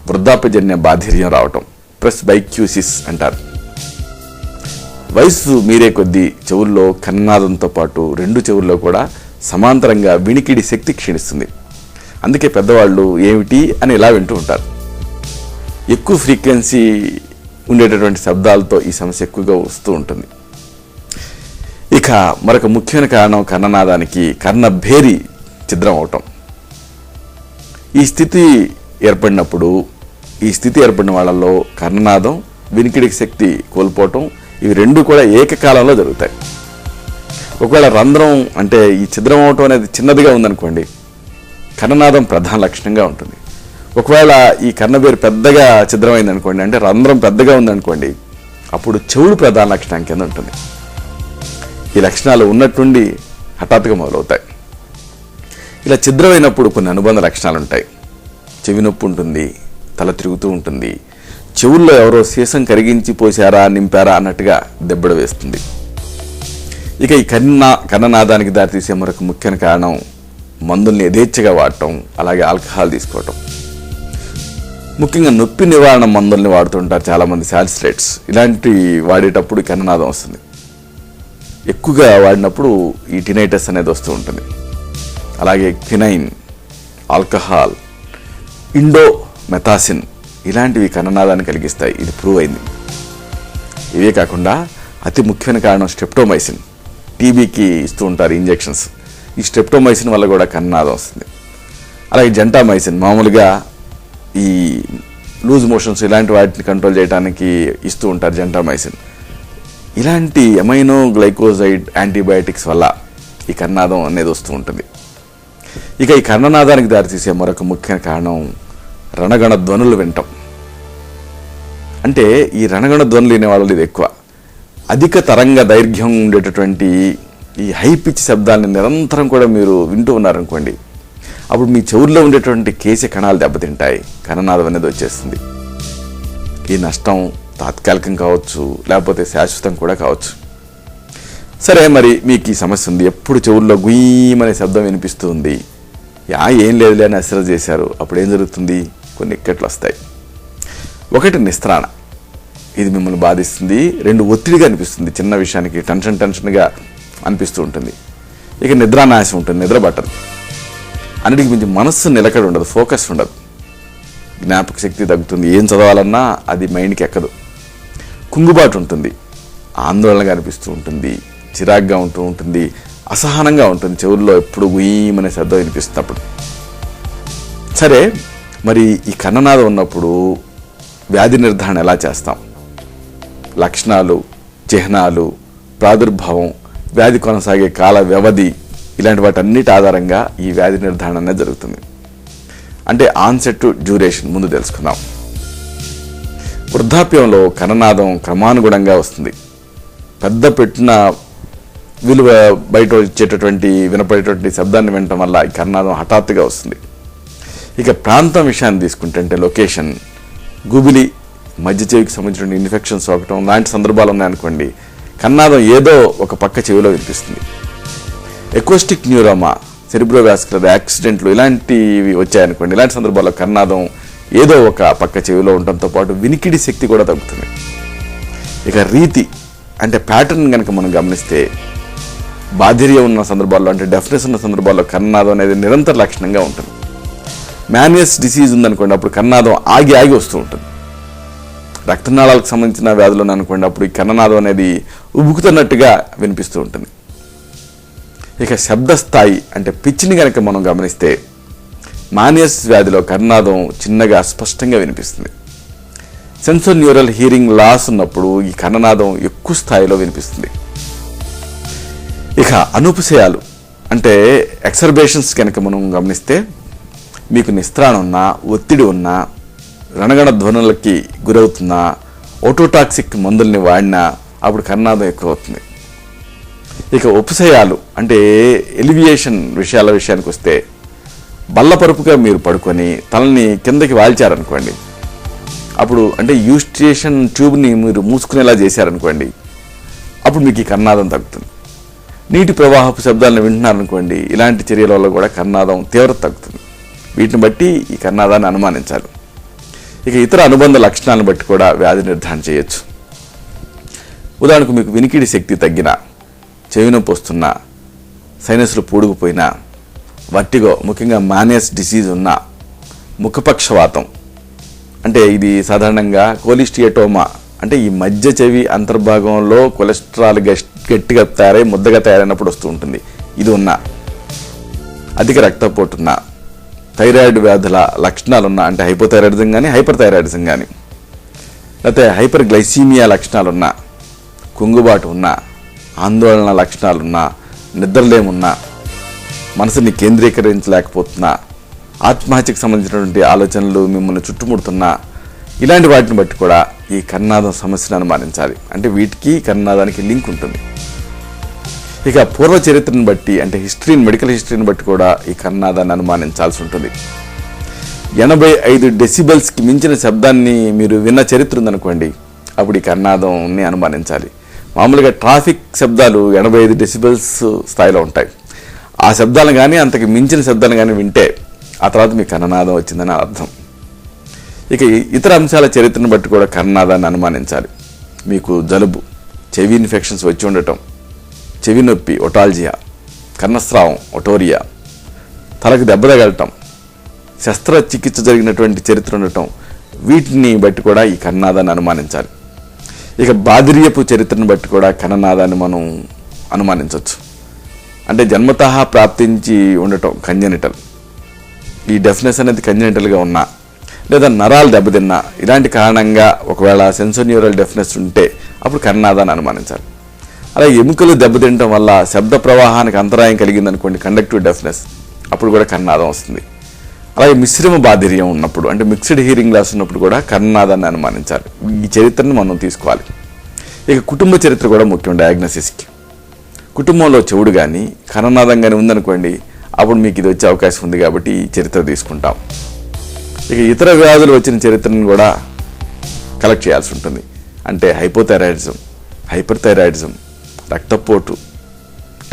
వృద్ధాప్యజన్య బాధిర్యం రావటం, ప్రెస్బైక్యూసిస్ అంటారు. వయసు మీరే కొద్దీ చెవుల్లో కర్ణనాదంతో పాటు 2 చెవుల్లో కూడా సమాంతరంగా వినికిడి శక్తి క్షీణిస్తుంది. అందుకే పెద్దవాళ్ళు ఏమిటి అని ఇలా వింటూ ఉంటారు. ఎక్కువ ఫ్రీక్వెన్సీ ఉండేటటువంటి శబ్దాలతో ఈ సమస్య ఎక్కువగా వస్తూ ఉంటుంది. ఇక మరొక ముఖ్యమైన కారణం కర్ణనాదానికి కర్ణభేరి ఛిద్రం అవటం. ఈ స్థితి ఏర్పడిన వాళ్ళల్లో కర్ణనాదం, వినికిడి శక్తి కోల్పోవటం, ఇవి 2 కూడా ఏకకాలంలో జరుగుతాయి. ఒకవేళ రంధ్రం అంటే ఈ ఛిద్రం అవటం అనేది చిన్నదిగా ఉందనుకోండి, కర్ణనాదం ప్రధాన లక్షణంగా ఉంటుంది. ఒకవేళ ఈ కన్నబేరు పెద్దగా ఛిద్రమైంది అనుకోండి, అంటే రంధ్రం పెద్దగా ఉందనుకోండి, అప్పుడు చెవుడు ప్రధాన లక్షణం కింద ఉంటుంది. ఈ లక్షణాలు ఉన్నట్టుండి హఠాత్తుగా మొదలవుతాయి. ఇలా ఛిద్రమైనప్పుడు కొన్ని అనుబంధ లక్షణాలు ఉంటాయి. చెవి నొప్పి ఉంటుంది, తల తిరుగుతూ ఉంటుంది, చెవుల్లో ఎవరో సీసం కరిగించి పోసారా నింపారా అన్నట్టుగా దెబ్బడ వేస్తుంది. ఇక ఈ కన్ననాదానికి దారితీసే మరొక ముఖ్యమైన కారణం మందుల్ని యథేచ్ఛగా వాడటం, అలాగే ఆల్కహాల్ తీసుకోవటం. ముఖ్యంగా నొప్పి నివారణ మందుల్ని వాడుతుంటారు చాలామంది, సాలిసిలేట్స్. ఇలాంటివి వాడేటప్పుడు కన్ననాదం వస్తుంది. ఎక్కువగా వాడినప్పుడు ఈ టినైటస్ అనేది వస్తూ ఉంటుంది. అలాగే క్వినైన్, ఆల్కహాల్, ఇండోమెథాసిన్ ఇలాంటివి కన్ననాదాన్ని కలిగిస్తాయి. ఇది ప్రూవ్ అయింది. ఇవే కాకుండా అతి ముఖ్యమైన కారణం స్ట్రెప్టోమైసిన్. టీబీకి ఇస్తూ ఉంటారు ఇంజెక్షన్స్. ఈ స్ట్రెప్టోమైసిన్ వల్ల కూడా కన్ననాదం వస్తుంది. అలాగే జెంటామైసిన్, మామూలుగా ఈ లూజ్ మోషన్స్ ఇలాంటి వాటిని కంట్రోల్ చేయడానికి ఇస్తూ ఉంటారు జెంటామైసిన్. ఇలాంటి ఎమైనో గ్లైకోజైడ్ యాంటీబయాటిక్స్ వల్ల ఈ కన్ననాదం అనేది వస్తూ ఉంటుంది. ఇక ఈ కన్ననాదానికి దారితీసే మరొక ముఖ్యమైన కారణం రణగణ ధ్వనులు వినటం. అంటే ఈ రణగణ ధ్వనులు వినే వాళ్ళు ఇది ఎక్కువ. అధిక తరంగ దైర్ఘ్యం ఉండేటటువంటి ఈ హై పిచ్ శబ్దాన్ని నిరంతరం కూడా మీరు వింటూ ఉన్నారనుకోండి, అప్పుడు మీ చెవుల్లో ఉండేటువంటి కేశ కణాలు దెబ్బతింటాయి, కన్ననాదం అనేది వచ్చేస్తుంది. ఈ నష్టం తాత్కాలికం కావచ్చు, లేకపోతే శాశ్వతం కూడా కావచ్చు. సరే, మరి మీకు ఈ సమస్య ఉంది, ఎప్పుడు చెవుల్లో గుయ్యమనే శబ్దం వినిపిస్తూ ఉంది, ఏం లేదులే అని అశ్రద్ధ చేశారు. అప్పుడు ఏం జరుగుతుంది? కొన్ని ఇక్కట్లు వస్తాయి. ఒకటి నిస్త్రాణ, ఇది మిమ్మల్ని బాధిస్తుంది. రెండు, ఒత్తిడిగా అనిపిస్తుంది, చిన్న విషయానికి టెన్షన్గా అనిపిస్తూ ఉంటుంది. ఇక నిద్రానాశం ఉంటుంది, నిద్ర పట్టదు. అన్నిటికి మించి మనస్సు నిలకడ ఉండదు, ఫోకస్ ఉండదు, జ్ఞాపక శక్తి తగ్గుతుంది, ఏం చదవాలన్నా అది మైండ్కి ఎక్కదు. కుంగుబాటు ఉంటుంది, ఆందోళనగా అనిపిస్తూ ఉంటుంది, చిరాగ్గా ఉంటూ ఉంటుంది, అసహనంగా ఉంటుంది, చెవుల్లో ఎప్పుడు గుయ్యమనే శబ్దం వినిపిస్తున్నప్పుడు. సరే, మరి ఈ కన్ననాదం ఉన్నప్పుడు వ్యాధి నిర్ధారణ ఎలా చేస్తాం? లక్షణాలు, చిహ్నాలు, ప్రాదుర్భావం, వ్యాధి కొనసాగే కాల వ్యవధి, ఇలాంటి వాటన్నిటి ఆధారంగా ఈ వ్యాధి నిర్ధారణ అనేది జరుగుతుంది. అంటే ఆన్సెట్ డ్యూరేషన్ ముందు తెలుసుకుందాం. వృద్ధాప్యంలో కన్ననాదం క్రమానుగుణంగా వస్తుంది. పెద్ద పెట్టిన విలువ బయట వచ్చేటటువంటి వినపడేటువంటి శబ్దాన్ని వినటం వల్ల ఈ కన్ననాదం హఠాత్తుగా వస్తుంది. ఇక ప్రాంతం విషయాన్ని తీసుకుంటే, అంటే లొకేషన్, గుబిలి, మధ్య చెవికి సంబంధించిన ఇన్ఫెక్షన్స్ ఒకటం లాంటి సందర్భాలు ఉన్నాయనుకోండి, కన్ననాదం ఏదో ఒక పక్క చెవిలో వినిపిస్తుంది. ఎకోస్టిక్ న్యూరోమా, సెరిబ్రోవాస్కులర్ యాక్సిడెంట్లు ఇలాంటివి వచ్చాయనుకోండి, ఇలాంటి సందర్భాల్లో కన్ననాదం ఏదో ఒక పక్క చెవిలో ఉండటంతో పాటు వినికిడి శక్తి కూడా తగ్గుతుంది. ఇక రీతి అంటే ప్యాటర్న్ కనుక మనం గమనిస్తే, బాధిర్యం ఉన్న సందర్భాల్లో, అంటే డెఫ్నెస్ ఉన్న సందర్భాల్లో కన్ననాదం అనేది నిరంతర లక్షణంగా ఉంటుంది. మ్యానియస్ డిసీజ్ ఉందనుకోండి, అప్పుడు కన్ననాదం ఆగి వస్తూ ఉంటుంది. రక్తనాళాలకు సంబంధించిన వ్యాధులు ఉన్నాయనుకోండి, అప్పుడు ఈ కన్ననాదం అనేది ఉబుకుతున్నట్టుగా వినిపిస్తూ ఉంటుంది. ఇక శబ్దస్థాయి అంటే పిచ్ని కనుక మనం గమనిస్తే, మానియస్ వ్యాధిలో కన్ననాదం చిన్నగా స్పష్టంగా వినిపిస్తుంది. సెన్సర్ న్యూరల్ హీరింగ్ లాస్ ఉన్నప్పుడు ఈ కన్ననాదం ఎక్కువ స్థాయిలో వినిపిస్తుంది. ఇక అనుపశయాలు అంటే ఎక్సర్బేషన్స్ కనుక మనం గమనిస్తే, మీకు నిస్త్రాణ ఉన్నా, ఒత్తిడి ఉన్నా, రణగణ ధ్వనులకి గురవుతున్నా, ఓటోటాక్సిక్ మందుల్ని వాడినా అప్పుడు కన్ననాదం ఎక్కువ అవుతుంది. ఇక ఉపశయాలు అంటే ఎలివియేషన్ విషయానికి వస్తే, బల్లపరుపుగా మీరు పడుకొని తలని కిందకి వాల్చారనుకోండి, అప్పుడు అంటే యూస్టేషన్ ట్యూబ్ని మీరు మూసుకునేలా చేశారనుకోండి, అప్పుడు మీకు ఈ కన్ననాదం తగ్గుతుంది. నీటి ప్రవాహపు శబ్దాలను వింటున్నారనుకోండి, ఇలాంటి చర్యల వల్ల కూడా కన్ననాదం తీవ్రత తగ్గుతుంది. వీటిని బట్టి ఈ కన్ననాదాన్ని అనుమానించాలి. ఇక ఇతర అనుబంధ లక్షణాలను బట్టి కూడా వ్యాధి నిర్ధారణ చేయొచ్చు. ఉదాహరణకు మీకు వినికిడి శక్తి తగ్గిన, చెవి నొప్పి వస్తున్నా, సైనస్లు పూడుకుపోయినా, వర్టిగో, ముఖ్యంగా మానియస్ డిసీజ్ ఉన్న, ముఖపక్షవాతం అంటే ఇది సాధారణంగా కోలిస్టియటోమా అంటే ఈ మధ్య చెవి అంతర్భాగంలో కొలెస్ట్రాల్ గట్టిగా తయారై ముద్దగా తయారైనప్పుడు వస్తూ ఉంటుంది, ఇది ఉన్నా, అధిక రక్తపోటు ఉన్న, థైరాయిడ్ వ్యాధుల లక్షణాలున్నా, అంటే హైపోథైరాయిడిజం కానీ హైపర్ థైరాయిడిజం కానీ, లేకపోతే హైపర్ గ్లైసీమియా లక్షణాలున్నా, కుంగుబాటు ఉన్నా, ఆందోళన లక్షణాలున్నా, నిద్రలేమున్నా, మనసుని కేంద్రీకరించలేకపోతున్నా, ఆత్మహత్యకు సంబంధించినటువంటి ఆలోచనలు మిమ్మల్ని చుట్టుముడుతున్న ఇలాంటి వాటిని బట్టి కూడా ఈ కర్ణనాదం సమస్యను అనుమానించాలి. అంటే వీటికి కర్ణనాదానికి లింక్ ఉంటుంది. ఇక పూర్వ చరిత్రను బట్టి అంటే మెడికల్ హిస్టరీని బట్టి కూడా ఈ కర్ణనాదాన్ని అనుమానించాల్సి ఉంటుంది. 85 డెసిబెల్స్కి మించిన శబ్దాన్ని మీరు విన్న చరిత్ర ఉందనుకోండి, అప్పుడు ఈ కర్ణనాదాన్ని అనుమానించాలి. మామూలుగా ట్రాఫిక్ శబ్దాలు 85 డెసిబెల్స్ స్థాయిలో ఉంటాయి. ఆ శబ్దాలను కానీ అంతకు మించిన శబ్దాలను కానీ వింటే ఆ తర్వాత మీ కర్ణనాదం వచ్చిందని అర్థం. ఇక ఇతర అంశాల చరిత్రను బట్టి కూడా కర్ణనాదాన్ని అనుమానించాలి. మీకు జలుబు, చెవి ఇన్ఫెక్షన్స్ వచ్చి ఉండటం, చెవి నొప్పి ఒటాల్జియా, కర్ణస్రావం ఒటోరియా, తలకు దెబ్బ తగలటం, శస్త్రచికిత్స జరిగినటువంటి చరిత్ర ఉండటం, వీటిని బట్టి కూడా ఈ కర్ణనాదాన్ని అనుమానించాలి. ఇక బాధిర్యపు చరిత్రను బట్టి కూడా కర్ణనాదాన్ని మనం అనుమానించవచ్చు. అంటే జన్మతః ప్రాప్తించి ఉండటం కంజెనిటల్, ఈ డెఫ్నెస్ అనేది కంజెనిటల్గా ఉన్నా లేదా నరాలు దెబ్బతిన్నా ఇలాంటి కారణంగా ఒకవేళ సెన్సోన్యూరల్ డెఫ్నెస్ ఉంటే అప్పుడు కర్ణనాదాన్ని అనుమానించాలి. అలాగే ఎముకలు దెబ్బతినటం వల్ల శబ్ద ప్రవాహానికి అంతరాయం కలిగిందనుకోండి, కండక్టివ్ డెఫ్నెస్, అప్పుడు కూడా కర్ణనాదం వస్తుంది. అలాగే మిశ్రమ బాధిర్యం ఉన్నప్పుడు అంటే మిక్స్డ్ హీరింగ్ లాస్ ఉన్నప్పుడు కూడా కర్ణనాదాన్ని అనుమానించాలి. ఈ చరిత్రను మనం తీసుకోవాలి. ఇక కుటుంబ చరిత్ర కూడా ముఖ్యం డయాగ్నోసిస్కి. కుటుంబంలో చెవుడు కానీ కర్ణనాదం కానీ ఉందనుకోండి, అప్పుడు మీకు ఇది వచ్చే అవకాశం ఉంది కాబట్టి ఈ చరిత్ర తీసుకుంటాం. ఇక ఇతర వ్యాధులు వచ్చిన చరిత్రను కూడా కలెక్ట్ చేయాల్సి ఉంటుంది. అంటే హైపోథైరాయిడిజం, హైపర్ థైరాయిడిజం, రక్తపోటు,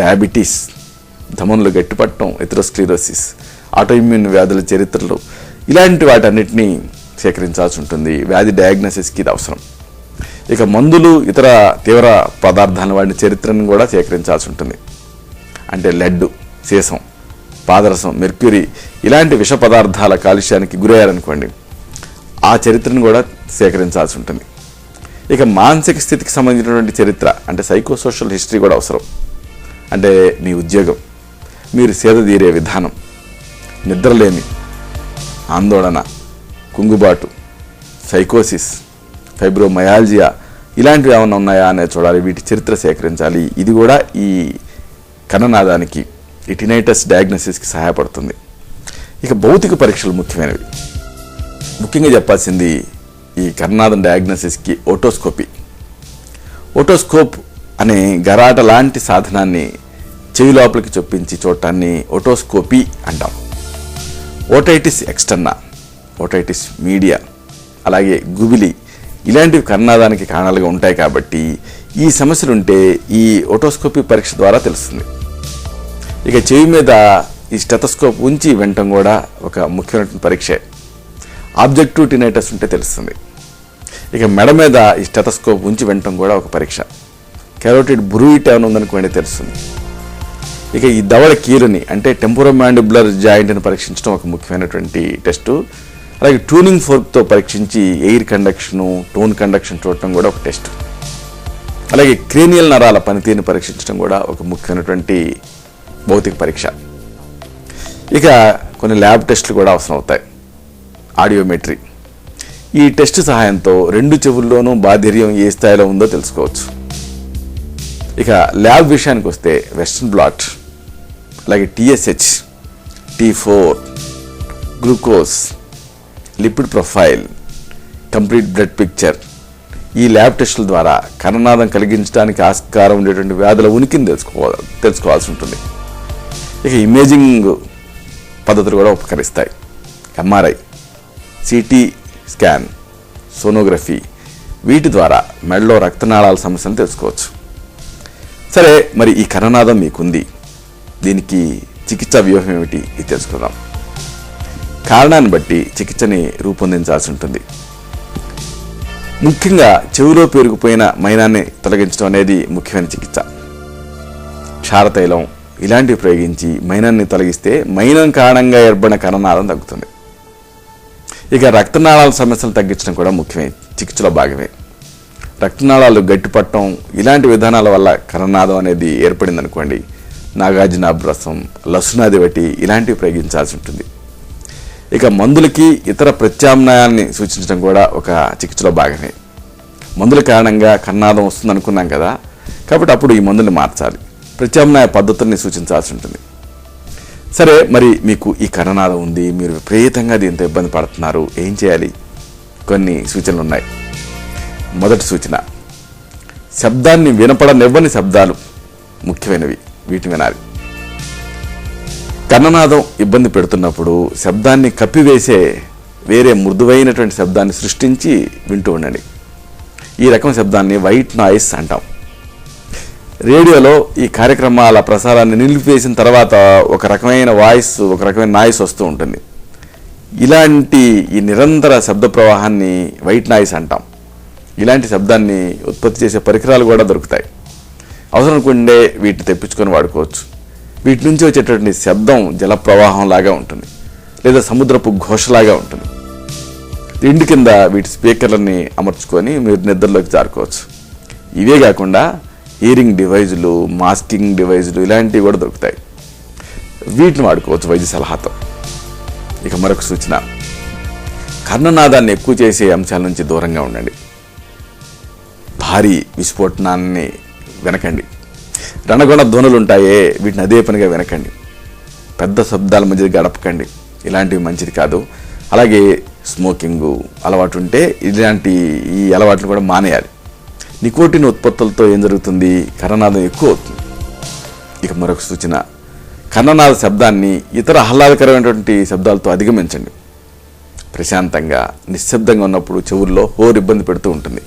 డయాబెటీస్, ధమనులు గట్టిపట్టడం, ఎథెరోస్క్లెరోసిస్, ఆటోఇమ్యూన్ వ్యాధుల చరిత్రలు, ఇలాంటి వాటన్నిటినీ సేకరించాల్సి ఉంటుంది. వ్యాధి డయాగ్నోసిస్కి ఇది అవసరం. ఇక మందులు, ఇతర తీవ్ర పదార్థాలను వాడిన చరిత్రను కూడా సేకరించాల్సి ఉంటుంది. అంటే లెడ్, సీసం, పాదరసం, మెర్క్యూరీ ఇలాంటి విష పదార్థాల కాలుష్యానికి గురయ్యారనుకోండి, ఆ చరిత్రను కూడా సేకరించాల్సి ఉంటుంది. ఇక మానసిక స్థితికి సంబంధించినటువంటి చరిత్ర అంటే సైకోసోషల్ హిస్టరీ కూడా అవసరం. అంటే మీ ఉద్యోగం, మీరు సేదతీరే విధానం, నిద్రలేమి, ఆందోళన, కుంగుబాటు, సైకోసిస్, ఫైబ్రోమయాల్జియా ఇలాంటివి ఏమైనా ఉన్నాయా అనేది చూడాలి. వీటి చరిత్ర సేకరించాలి. ఇది కూడా ఈ కర్ణనాదానికి, ఈ టినైటస్ డయాగ్నోసిస్కి సహాయపడుతుంది. ఇక భౌతిక పరీక్షలు ముఖ్యమైనవి. ముఖ్యంగా చెప్పాల్సింది ఈ కర్ణనాదం డయాగ్నోసిస్కి ఓటోస్కోపీ. ఓటోస్కోప్ అనే గరాట లాంటి సాధనాన్ని చెవి లోపలికి చొప్పించి చూడటాన్ని ఓటోస్కోపీ అంటాం. ఓటైటిస్ ఎక్స్టర్నా, ఓటైటిస్ మీడియా, అలాగే గుబిలి ఇలాంటివి కర్ణనాదానికి కారణాలుగా ఉంటాయి. కాబట్టి ఈ సమస్యలు ఉంటే ఈ ఓటోస్కోపీ పరీక్ష ద్వారా తెలుస్తుంది. ఇక చెవి మీద ఈ స్టెథోస్కోప్ ఉంచి వినటం కూడా ఒక ముఖ్యమైన పరీక్షే. ఆబ్జెక్టివ్ టినైటస్ ఉంటే తెలుస్తుంది. ఇక మెడ మీద ఈ స్టెథోస్కోప్ ఉంచి వినటం కూడా ఒక పరీక్ష. కెరోటిడ్ బ్రూయిట్ ఏమైనా ఉందనుకోండి తెలుస్తుంది. ఇక ఈ దవడ కీలుని అంటే టెంపోరోమాండిబులర్ జాయింట్ని పరీక్షించడం ఒక ముఖ్యమైనటువంటి టెస్టు. అలాగే ట్యూనింగ్ ఫోర్క్తో పరీక్షించి ఎయిర్ కండక్షను, టోన్ కండక్షన్ చూడటం కూడా ఒక టెస్ట్. అలాగే క్రేనియల్ నరాల పనితీరుని పరీక్షించడం కూడా ఒక ముఖ్యమైనటువంటి భౌతిక పరీక్ష. ఇక కొన్ని ల్యాబ్ టెస్టులు కూడా అవసరం అవుతాయి. ఆడియోమెట్రీ, ఈ టెస్ట్ సహాయంతో రెండు చెవుల్లోనూ బాధిర్యం ఏ స్థాయిలో ఉందో తెలుసుకోవచ్చు. ఇక ల్యాబ్ విషయానికి వస్తే వెస్ట్రన్ బ్లాట్, అలాగే TSH, T4, glucose, lipid profile, complete blood picture ఈ ల్యాబ్ టెస్టుల ద్వారా కర్ణనాదం కలిగించడానికి ఆస్కారం ఉండేటువంటి వ్యాధుల ఉనికిని తెలుసుకోవాల్సి ఉంటుంది. ఇక ఇమేజింగ్ పద్ధతులు కూడా ఉపకరిస్తాయి. MRI, CT స్కాన్, సోనోగ్రఫీ వీటి ద్వారా మెడలో రక్తనాళాల సమస్యను తెలుసుకోవచ్చు. సరే, మరి ఈ కర్ణనాదం మీకుంది, దీనికి చికిత్సా వ్యూహం ఏమిటి ఇది తెలుసుకుందాం. కారణాన్ని బట్టి చికిత్సని రూపొందించాల్సి ఉంటుంది. ముఖ్యంగా చెవిలో పేరుకుపోయిన మైనాన్ని తొలగించడం అనేది ముఖ్యమైన చికిత్స. క్షారతైలం ఇలాంటివి ప్రయోగించి మైనాన్ని తొలగిస్తే మైనం కారణంగా ఏర్పడిన కర్ణనాదం తగ్గుతుంది. ఇక రక్తనాళాల సమస్యలు తగ్గించడం కూడా ముఖ్యమే, చికిత్సలో భాగమే. రక్తనాళాలు గట్టిపట్టడం ఇలాంటి విధానాల వల్ల కర్ణనాదం అనేది ఏర్పడింది అనుకోండి, నాగార్జునాభ్రసం, లసునాదివటి ఇలాంటివి ప్రయోగించాల్సి ఉంటుంది. ఇక మందులకి ఇతర ప్రత్యామ్నాయాన్ని సూచించడం కూడా ఒక చికిత్సలో భాగమే. మందుల కారణంగా కర్ణనాదం వస్తుంది అనుకున్నాం కదా, కాబట్టి అప్పుడు ఈ మందుల్ని మార్చాలి, ప్రత్యామ్నాయ పద్ధతుల్ని సూచించాల్సి ఉంటుంది. సరే, మరి మీకు ఈ కర్ణనాదం ఉంది, మీరు విపరీతంగా దీంతో ఇబ్బంది పడుతున్నారు, ఏం చేయాలి? కొన్ని సూచనలు ఉన్నాయి. మొదటి సూచన, శబ్దాన్ని వినపడనివ్వని శబ్దాలు ముఖ్యమైనవి, వీటిని వినాలి. కర్ణనాదం ఇబ్బంది పెడుతున్నప్పుడు శబ్దాన్ని కప్పివేసే వేరే మృదువైనటువంటి శబ్దాన్ని సృష్టించి వింటూ ఉండండి. ఈ రకం శబ్దాన్ని వైట్ నాయిస్ అంటాం. రేడియోలో ఈ కార్యక్రమాల ప్రసారాన్ని నిలిపివేసిన తర్వాత ఒక రకమైన వాయిస్, ఒక రకమైన నాయిస్ వస్తూ ఉంటుంది. ఇలాంటి ఈ నిరంతర శబ్ద ప్రవాహాన్ని వైట్ నాయిస్ అంటాం. ఇలాంటి శబ్దాన్ని ఉత్పత్తి చేసే పరికరాలు కూడా దొరుకుతాయి. అవసరం అనుకుంటే వీటిని తెప్పించుకొని వాడుకోవచ్చు. వీటి నుంచి వచ్చేటటువంటి శబ్దం జల ప్రవాహం లాగా ఉంటుంది, లేదా సముద్రపు ఘోషలాగా ఉంటుంది. ఇంటి కింద వీటి స్పీకర్లని అమర్చుకొని మీరు నిద్రలోకి జారుకోవచ్చు. ఇవే కాకుండా హియరింగ్ డివైజులు, మాస్కింగ్ డివైజులు ఇలాంటివి కూడా దొరుకుతాయి. వీటిని వాడుకోవచ్చు వైద్య సలహాతో. ఇక మరొక సూచన, కర్ణనాదాన్ని ఎక్కువ చేసే అంశాల నుంచి దూరంగా ఉండండి. భారీ విస్ఫోటనాన్ని వినకండి. రణగొణ ధ్వనులు ఉంటాయే, వీటిని అదే పనిగా వినకండి. పెద్ద శబ్దాల మధ్య గడపకండి, ఇలాంటివి మంచిది కాదు. అలాగే స్మోకింగు అలవాటు ఉంటే ఈ అలవాట్లు కూడా మానేయాలి. నికోటిన్ ఉత్పత్తులతో ఏం జరుగుతుంది? కర్ణనాదం ఎక్కువ అవుతుంది. ఇక మరొక సూచన, కర్ణనాద శబ్దాన్ని ఇతర ఆహ్లాదకరమైనటువంటి శబ్దాలతో అధిగమించండి. ప్రశాంతంగా నిశ్శబ్దంగా ఉన్నప్పుడు చెవుల్లో ఇబ్బంది పెడుతూ ఉంటుంది.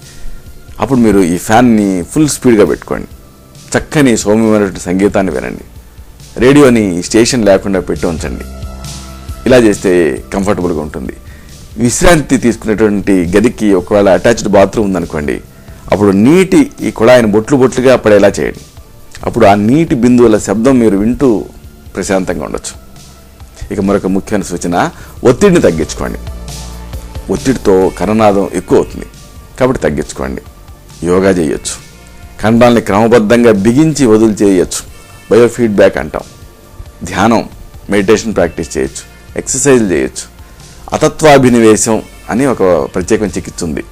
అప్పుడు మీరు ఈ ఫ్యాన్ని ఫుల్ స్పీడ్గా పెట్టుకోండి. చక్కని సౌమ్యమైనటువంటి సంగీతాన్ని వినండి. రేడియోని స్టేషన్ లేకుండా పెట్టి ఉంచండి. ఇలా చేస్తే కంఫర్టబుల్గా ఉంటుంది. విశ్రాంతి తీసుకునేటువంటి గదికి ఒకవేళ అటాచ్డ్ బాత్రూమ్ ఉందనుకోండి, అప్పుడు నీటి ఈ కుళాయిని బొట్లుగా పడేలా చేయండి. అప్పుడు ఆ నీటి బిందువుల శబ్దం మీరు వింటూ ప్రశాంతంగా ఉండొచ్చు. ఇక మరొక ముఖ్యమైన సూచన, ఒత్తిడిని తగ్గించుకోండి. ఒత్తిడితో కర్ణనాదం ఎక్కువ అవుతుంది కాబట్టి తగ్గించుకోండి. యోగా చేయొచ్చు. ఖండాలని క్రమబద్ధంగా బిగించి వదులు చేయొచ్చు, బయోఫీడ్బ్యాక్ అంటాం. ధ్యానం, మెడిటేషన్ ప్రాక్టీస్ చేయొచ్చు. ఎక్సర్సైజ్ చేయొచ్చు. అతత్వాభినివేశం అని ఒక ప్రత్యేకమైన చికిత్స ఉంది.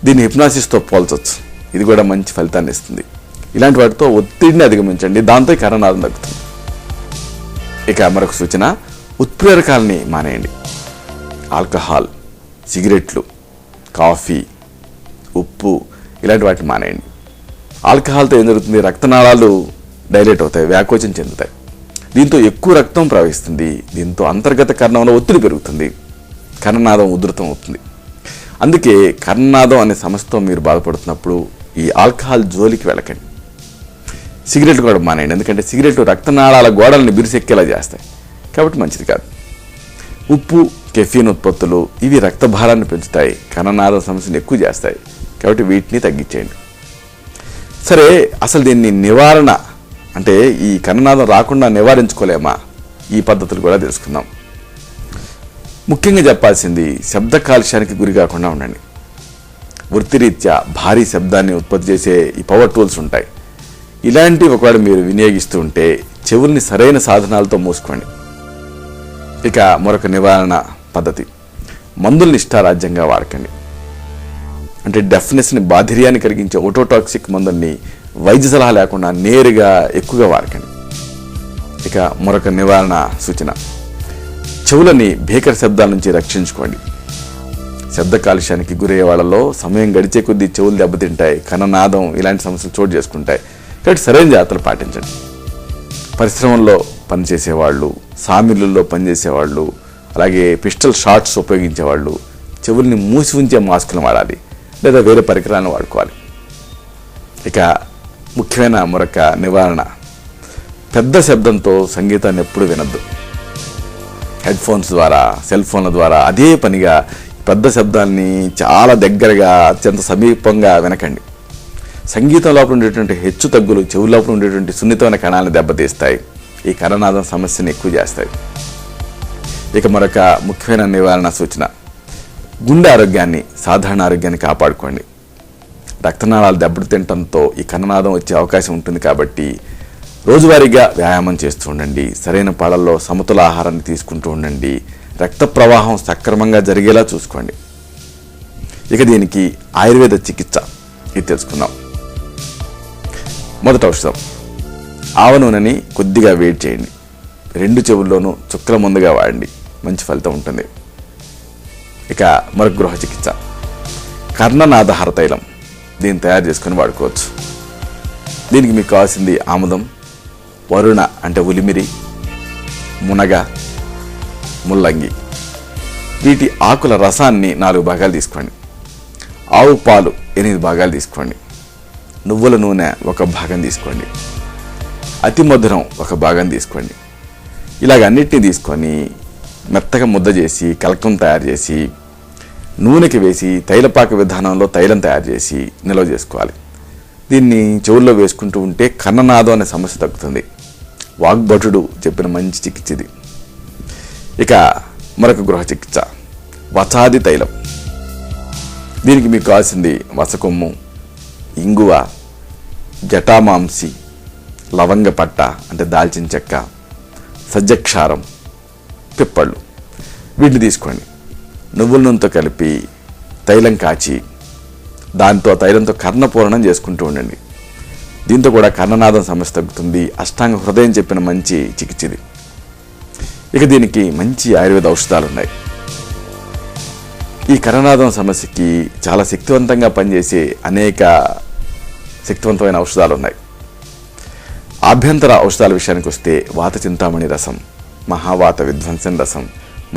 దీన్ని హిప్నాసిస్తో పోల్చవచ్చు. ఇది కూడా మంచి ఫలితాన్ని ఇస్తుంది. ఇలాంటి వాటితో ఒత్తిడిని అధిగమించండి, దాంతో కర్ణనాదం తగ్గుతుంది. ఇక మరొక సూచన, ఉత్ప్రేరకాలని మానేయండి. ఆల్కహాల్, సిగరెట్లు, కాఫీ, ఉప్పు ఇలాంటి వాటిని మానేయండి. ఆల్కహాల్తో ఏం జరుగుతుంది? రక్తనాళాలు డైలేట్ అవుతాయి, వ్యాకోచం చెందుతాయి. దీంతో ఎక్కువ రక్తం ప్రవహిస్తుంది. దీంతో అంతర్గత కర్ణంలో ఒత్తిడి పెరుగుతుంది, కర్ణనాదం ఉధృతం అవుతుంది. అందుకే కర్ణనాదం అనే సమస్యతో మీరు బాధపడుతున్నప్పుడు ఈ ఆల్కహాల్ జోలికి వెళ్ళకండి. సిగరెట్లు కూడా మానేయండి, ఎందుకంటే సిగరెట్లు రక్తనాళాల గోడలను బిరుసెక్కేలా చేస్తాయి కాబట్టి మంచిది కాదు. ఉప్పు, కెఫీన్ ఉత్పత్తులు ఇవి రక్త భారాన్ని పెంచుతాయి, కర్ణనాద సమస్యను ఎక్కువ చేస్తాయి కాబట్టి వీటిని తగ్గించేయండి. సరే, అసలు దీన్ని నివారణ అంటే ఈ కర్ణనాదం రాకుండా నివారించుకోలేమా? ఈ పద్ధతులు కూడా తెలుసుకుందాం. ముఖ్యంగా చెప్పాల్సింది, శబ్ద కాలుష్యానికి గురి కాకుండా ఉండండి. వృత్తిరీత్యా భారీ శబ్దాన్ని ఉత్పత్తి చేసే ఈ పవర్ టూల్స్ ఉంటాయి. ఇలాంటివి ఒకవేళ మీరు వినియోగిస్తూ ఉంటే చెవుల్ని సరైన సాధనాలతో మూసుకోండి. ఇక మరొక నివారణ పద్ధతి, మందుల్ని ఇష్టారాజ్యంగా వాడకండి. అంటే డెఫ్నెస్ని, బాధిర్యాన్ని కలిగించే ఓటోటాక్సిక్ మందుల్ని వైద్య సలహా లేకుండా నేరుగా ఎక్కువగా వాడకండి. ఇక మరొక నివారణ సూచన, చెవులని భీకర శబ్దాల నుంచి రక్షించుకోండి. శబ్ద కాలుష్యానికి గురయ్యే వాళ్ళలో సమయం గడిచే కొద్దీ చెవులు దెబ్బతింటాయి, కర్ణనాదం ఇలాంటి సమస్యలు చోటు చేసుకుంటాయి కాబట్టి సరైన జాగ్రత్తలు పాటించండి. పరిశ్రమల్లో పనిచేసేవాళ్ళు, సామిళ్ళల్లో పనిచేసేవాళ్ళు, అలాగే పిస్టల్ షాట్స్ ఉపయోగించేవాళ్ళు చెవుల్ని మూసి ఉంచే మాస్కులను వాడాలి, లేదా వేరే పరికరాలను వాడుకోవాలి. ఇక ముఖ్యమైన మరొక నివారణ, పెద్ద శబ్దంతో సంగీతాన్ని ఎప్పుడు వినద్దు. హెడ్ ఫోన్స్ ద్వారా, సెల్ ఫోన్ల ద్వారా అదే పనిగా పెద్ద శబ్దాన్ని చాలా దగ్గరగా, అత్యంత సమీపంగా వినకండి. సంగీతం లోపల ఉండేటువంటి హెచ్చు తగ్గులు చెవు లోపల ఉండేటువంటి సున్నితమైన కణాలను దెబ్బతీస్తాయి, ఈ కర్ణనాదం సమస్యని ఎక్కువ చేస్తాయి. ఇక మరొక ముఖ్యమైన నివారణ సూచన, గుండె ఆరోగ్యాన్ని, సాధారణ ఆరోగ్యాన్ని కాపాడుకోండి. రక్తనాళాలు దెబ్బతింటంతో ఈ కర్ణనాదం వచ్చే అవకాశం ఉంటుంది కాబట్టి రోజువారీగా వ్యాయామం చేస్తూ ఉండండి. సరైన పాళల్లో సమతుల ఆహారాన్ని తీసుకుంటూ ఉండండి. రక్త ప్రవాహం సక్రమంగా జరిగేలా చూసుకోండి. ఇక దీనికి ఆయుర్వేద చికిత్స ఇది తెలుసుకుందాం. మొదటి ఔషధం, ఆవ నూనెని కొద్దిగా వేడి చేయండి. 2 చెవుల్లోనూ చుక్కల ముందుగా వాడండి, మంచి ఫలితం ఉంటుంది. ఇక మరొక గృహ చికిత్స కర్ణనాదహార తైలం. దీన్ని తయారు చేసుకొని వాడుకోవచ్చు. దీనికి మీకు కావాల్సింది ఆముదం, వరుణ అంటే ఉలిమిరి, మునగ, ముల్లంగి. వీటి ఆకుల రసాన్ని 4 భాగాలు తీసుకోండి. ఆవు పాలు 8 భాగాలు తీసుకోండి. నువ్వుల నూనె 1 భాగం తీసుకోండి. అతి మధురం 1 భాగం తీసుకోండి. ఇలాగ అన్నిటినీ తీసుకొని మెత్తగా ముద్ద చేసి కలకం తయారు చేసి నూనెకి వేసి తైలపాక విధానంలో తైలం తయారు చేసి నిల్వ చేసుకోవాలి. దీన్ని చెవుల్లో వేసుకుంటూ ఉంటే కన్ననాదం అనే సమస్య తగ్గుతుంది. వాగ్భటుడు చెప్పిన మంచి చికిత్స ఇది. ఇక మరొక గృహ చికిత్స వచాది తైలం. దీనికి మీకు కావాల్సింది వసకొమ్ము, ఇంగువ, జటామాంసి, లవంగ పట్ట అంటే దాల్చిన చెక్క, సజ్జక్షారం, పిప్పళ్ళు. వీటిని తీసుకోండి. నువ్వుల నూనెతో కలిపి తైలం కాచి దాంతో తైలంతో కర్ణపూరణం చేసుకుంటూ ఉండండి. దీంతో కూడా కర్ణనాదం సమస్య తగ్గుతుంది. అష్టాంగ హృదయం చెప్పిన మంచి చికిత్స ఇది. ఇక దీనికి మంచి ఆయుర్వేద ఔషధాలు ఉన్నాయి. ఈ కర్ణనాదం సమస్యకి చాలా శక్తివంతంగా పనిచేసే అనేక శక్తివంతమైన ఔషధాలు ఉన్నాయి. ఆభ్యంతర ఔషధాల విషయానికి వస్తే వాత చింతామణి రసం, మహావాత విధ్వంసన రసం,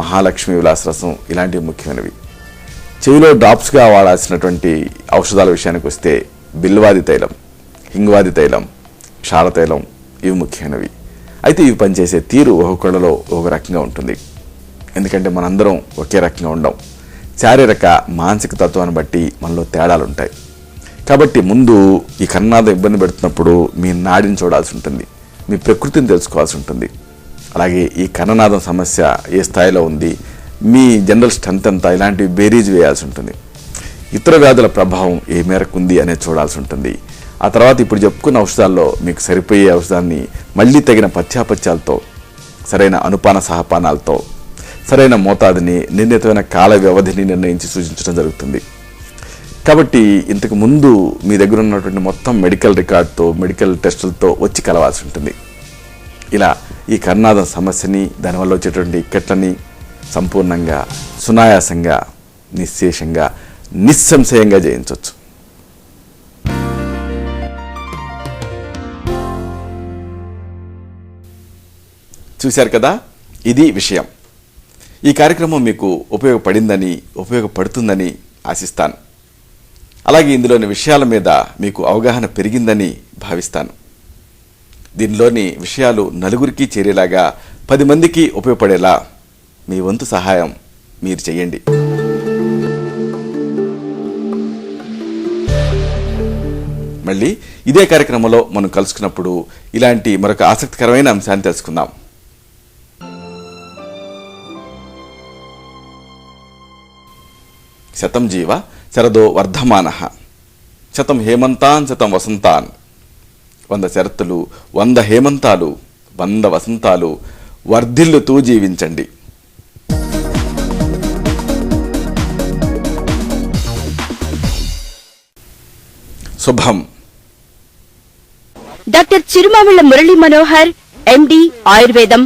మహాలక్ష్మి విలాస రసం ఇలాంటివి ముఖ్యమైనవి. చెవిలో డ్రాప్స్గా వాడాల్సినటువంటి ఔషధాల విషయానికి వస్తే బిల్వాది తైలం, హింగ్వాది తైలం, క్షారతైలం ఇవి ముఖ్యమైనవి. అయితే ఇవి పనిచేసే తీరు ఒక్కొక్కళ్ళలో ఒక రకంగా ఉంటుంది. ఎందుకంటే మనందరం ఒకే రకంగా ఉండం. శారీరక మానసిక తత్వాన్ని బట్టి మనలో తేడాలు ఉంటాయి. కాబట్టి ముందు ఈ కర్ణనాదం ఇబ్బంది పెడుతున్నప్పుడు మీ నాడిని చూడాల్సి ఉంటుంది, మీ ప్రకృతిని తెలుసుకోవాల్సి ఉంటుంది. అలాగే ఈ కర్ణనాదం సమస్య ఏ స్థాయిలో ఉంది, మీ జనరల్ స్ట్రెంత్ ఎంత, ఇలాంటివి బేరీజ్ వేయాల్సి ఉంటుంది. ఇతర వ్యాధుల ప్రభావం ఏ మేరకు ఉంది అనేది చూడాల్సి ఉంటుంది. ఆ తర్వాత ఇప్పుడు చెప్పుకున్న ఔషధాల్లో మీకు సరిపోయే ఔషధాన్ని మళ్ళీ తగిన పథ్యాపథ్యాలతో, సరైన అనుపాన సహపానాలతో, సరైన మోతాదుని, నిర్ణీతమైన కాల వ్యవధిని నిర్ణయించి సూచించడం జరుగుతుంది. కాబట్టి ఇంతకు ముందు మీ దగ్గర ఉన్నటువంటి మొత్తం మెడికల్ రికార్డుతో, మెడికల్ టెస్టులతో వచ్చి కలవాల్సి ఉంటుంది. ఇలా ఈ కర్ణనాదం సమస్యని, దానివల్ల వచ్చేటువంటి ఇక్కట్లని సంపూర్ణంగా, సునాయాసంగా, నిశ్శేషంగా, నిస్సంశయంగా జయించవచ్చు. చూశారు కదా, ఇది విషయం. ఈ కార్యక్రమం మీకు ఉపయోగపడిందని, ఉపయోగపడుతుందని ఆశిస్తాను. అలాగే ఇందులోని విషయాల మీద మీకు అవగాహన పెరిగిందని భావిస్తాను. దీనిలోని విషయాలు నలుగురికి చేరేలాగా, 10 మందికి ఉపయోగపడేలా మీ వంతు సహాయం మీరు చేయండి. మళ్ళీ ఇదే కార్యక్రమంలో మనం కలుసుకున్నప్పుడు ఇలాంటి మరొక ఆసక్తికరమైన అంశాన్ని తెలుసుకుందాం. శతం జీవ శరదో వర్ధమానః, శతం హేమంతాన్ శతం వసంతాన్. 100 శరత్తులు, 100 హేమంతాలు, 100 వసంతాలు వర్ధిల్లుతూ జీవించండి. శుభం. డాక్టర్ చిరుమామిళ్ల మురళీ మనోహర్, ఎండి, ఆయుర్వేదం,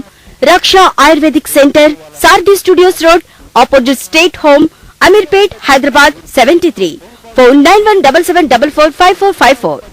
Raksha ayurvedic centre, Sarathi studios road, opposite state home, Ameerpet, Hyderabad 73. Phone 9177445454.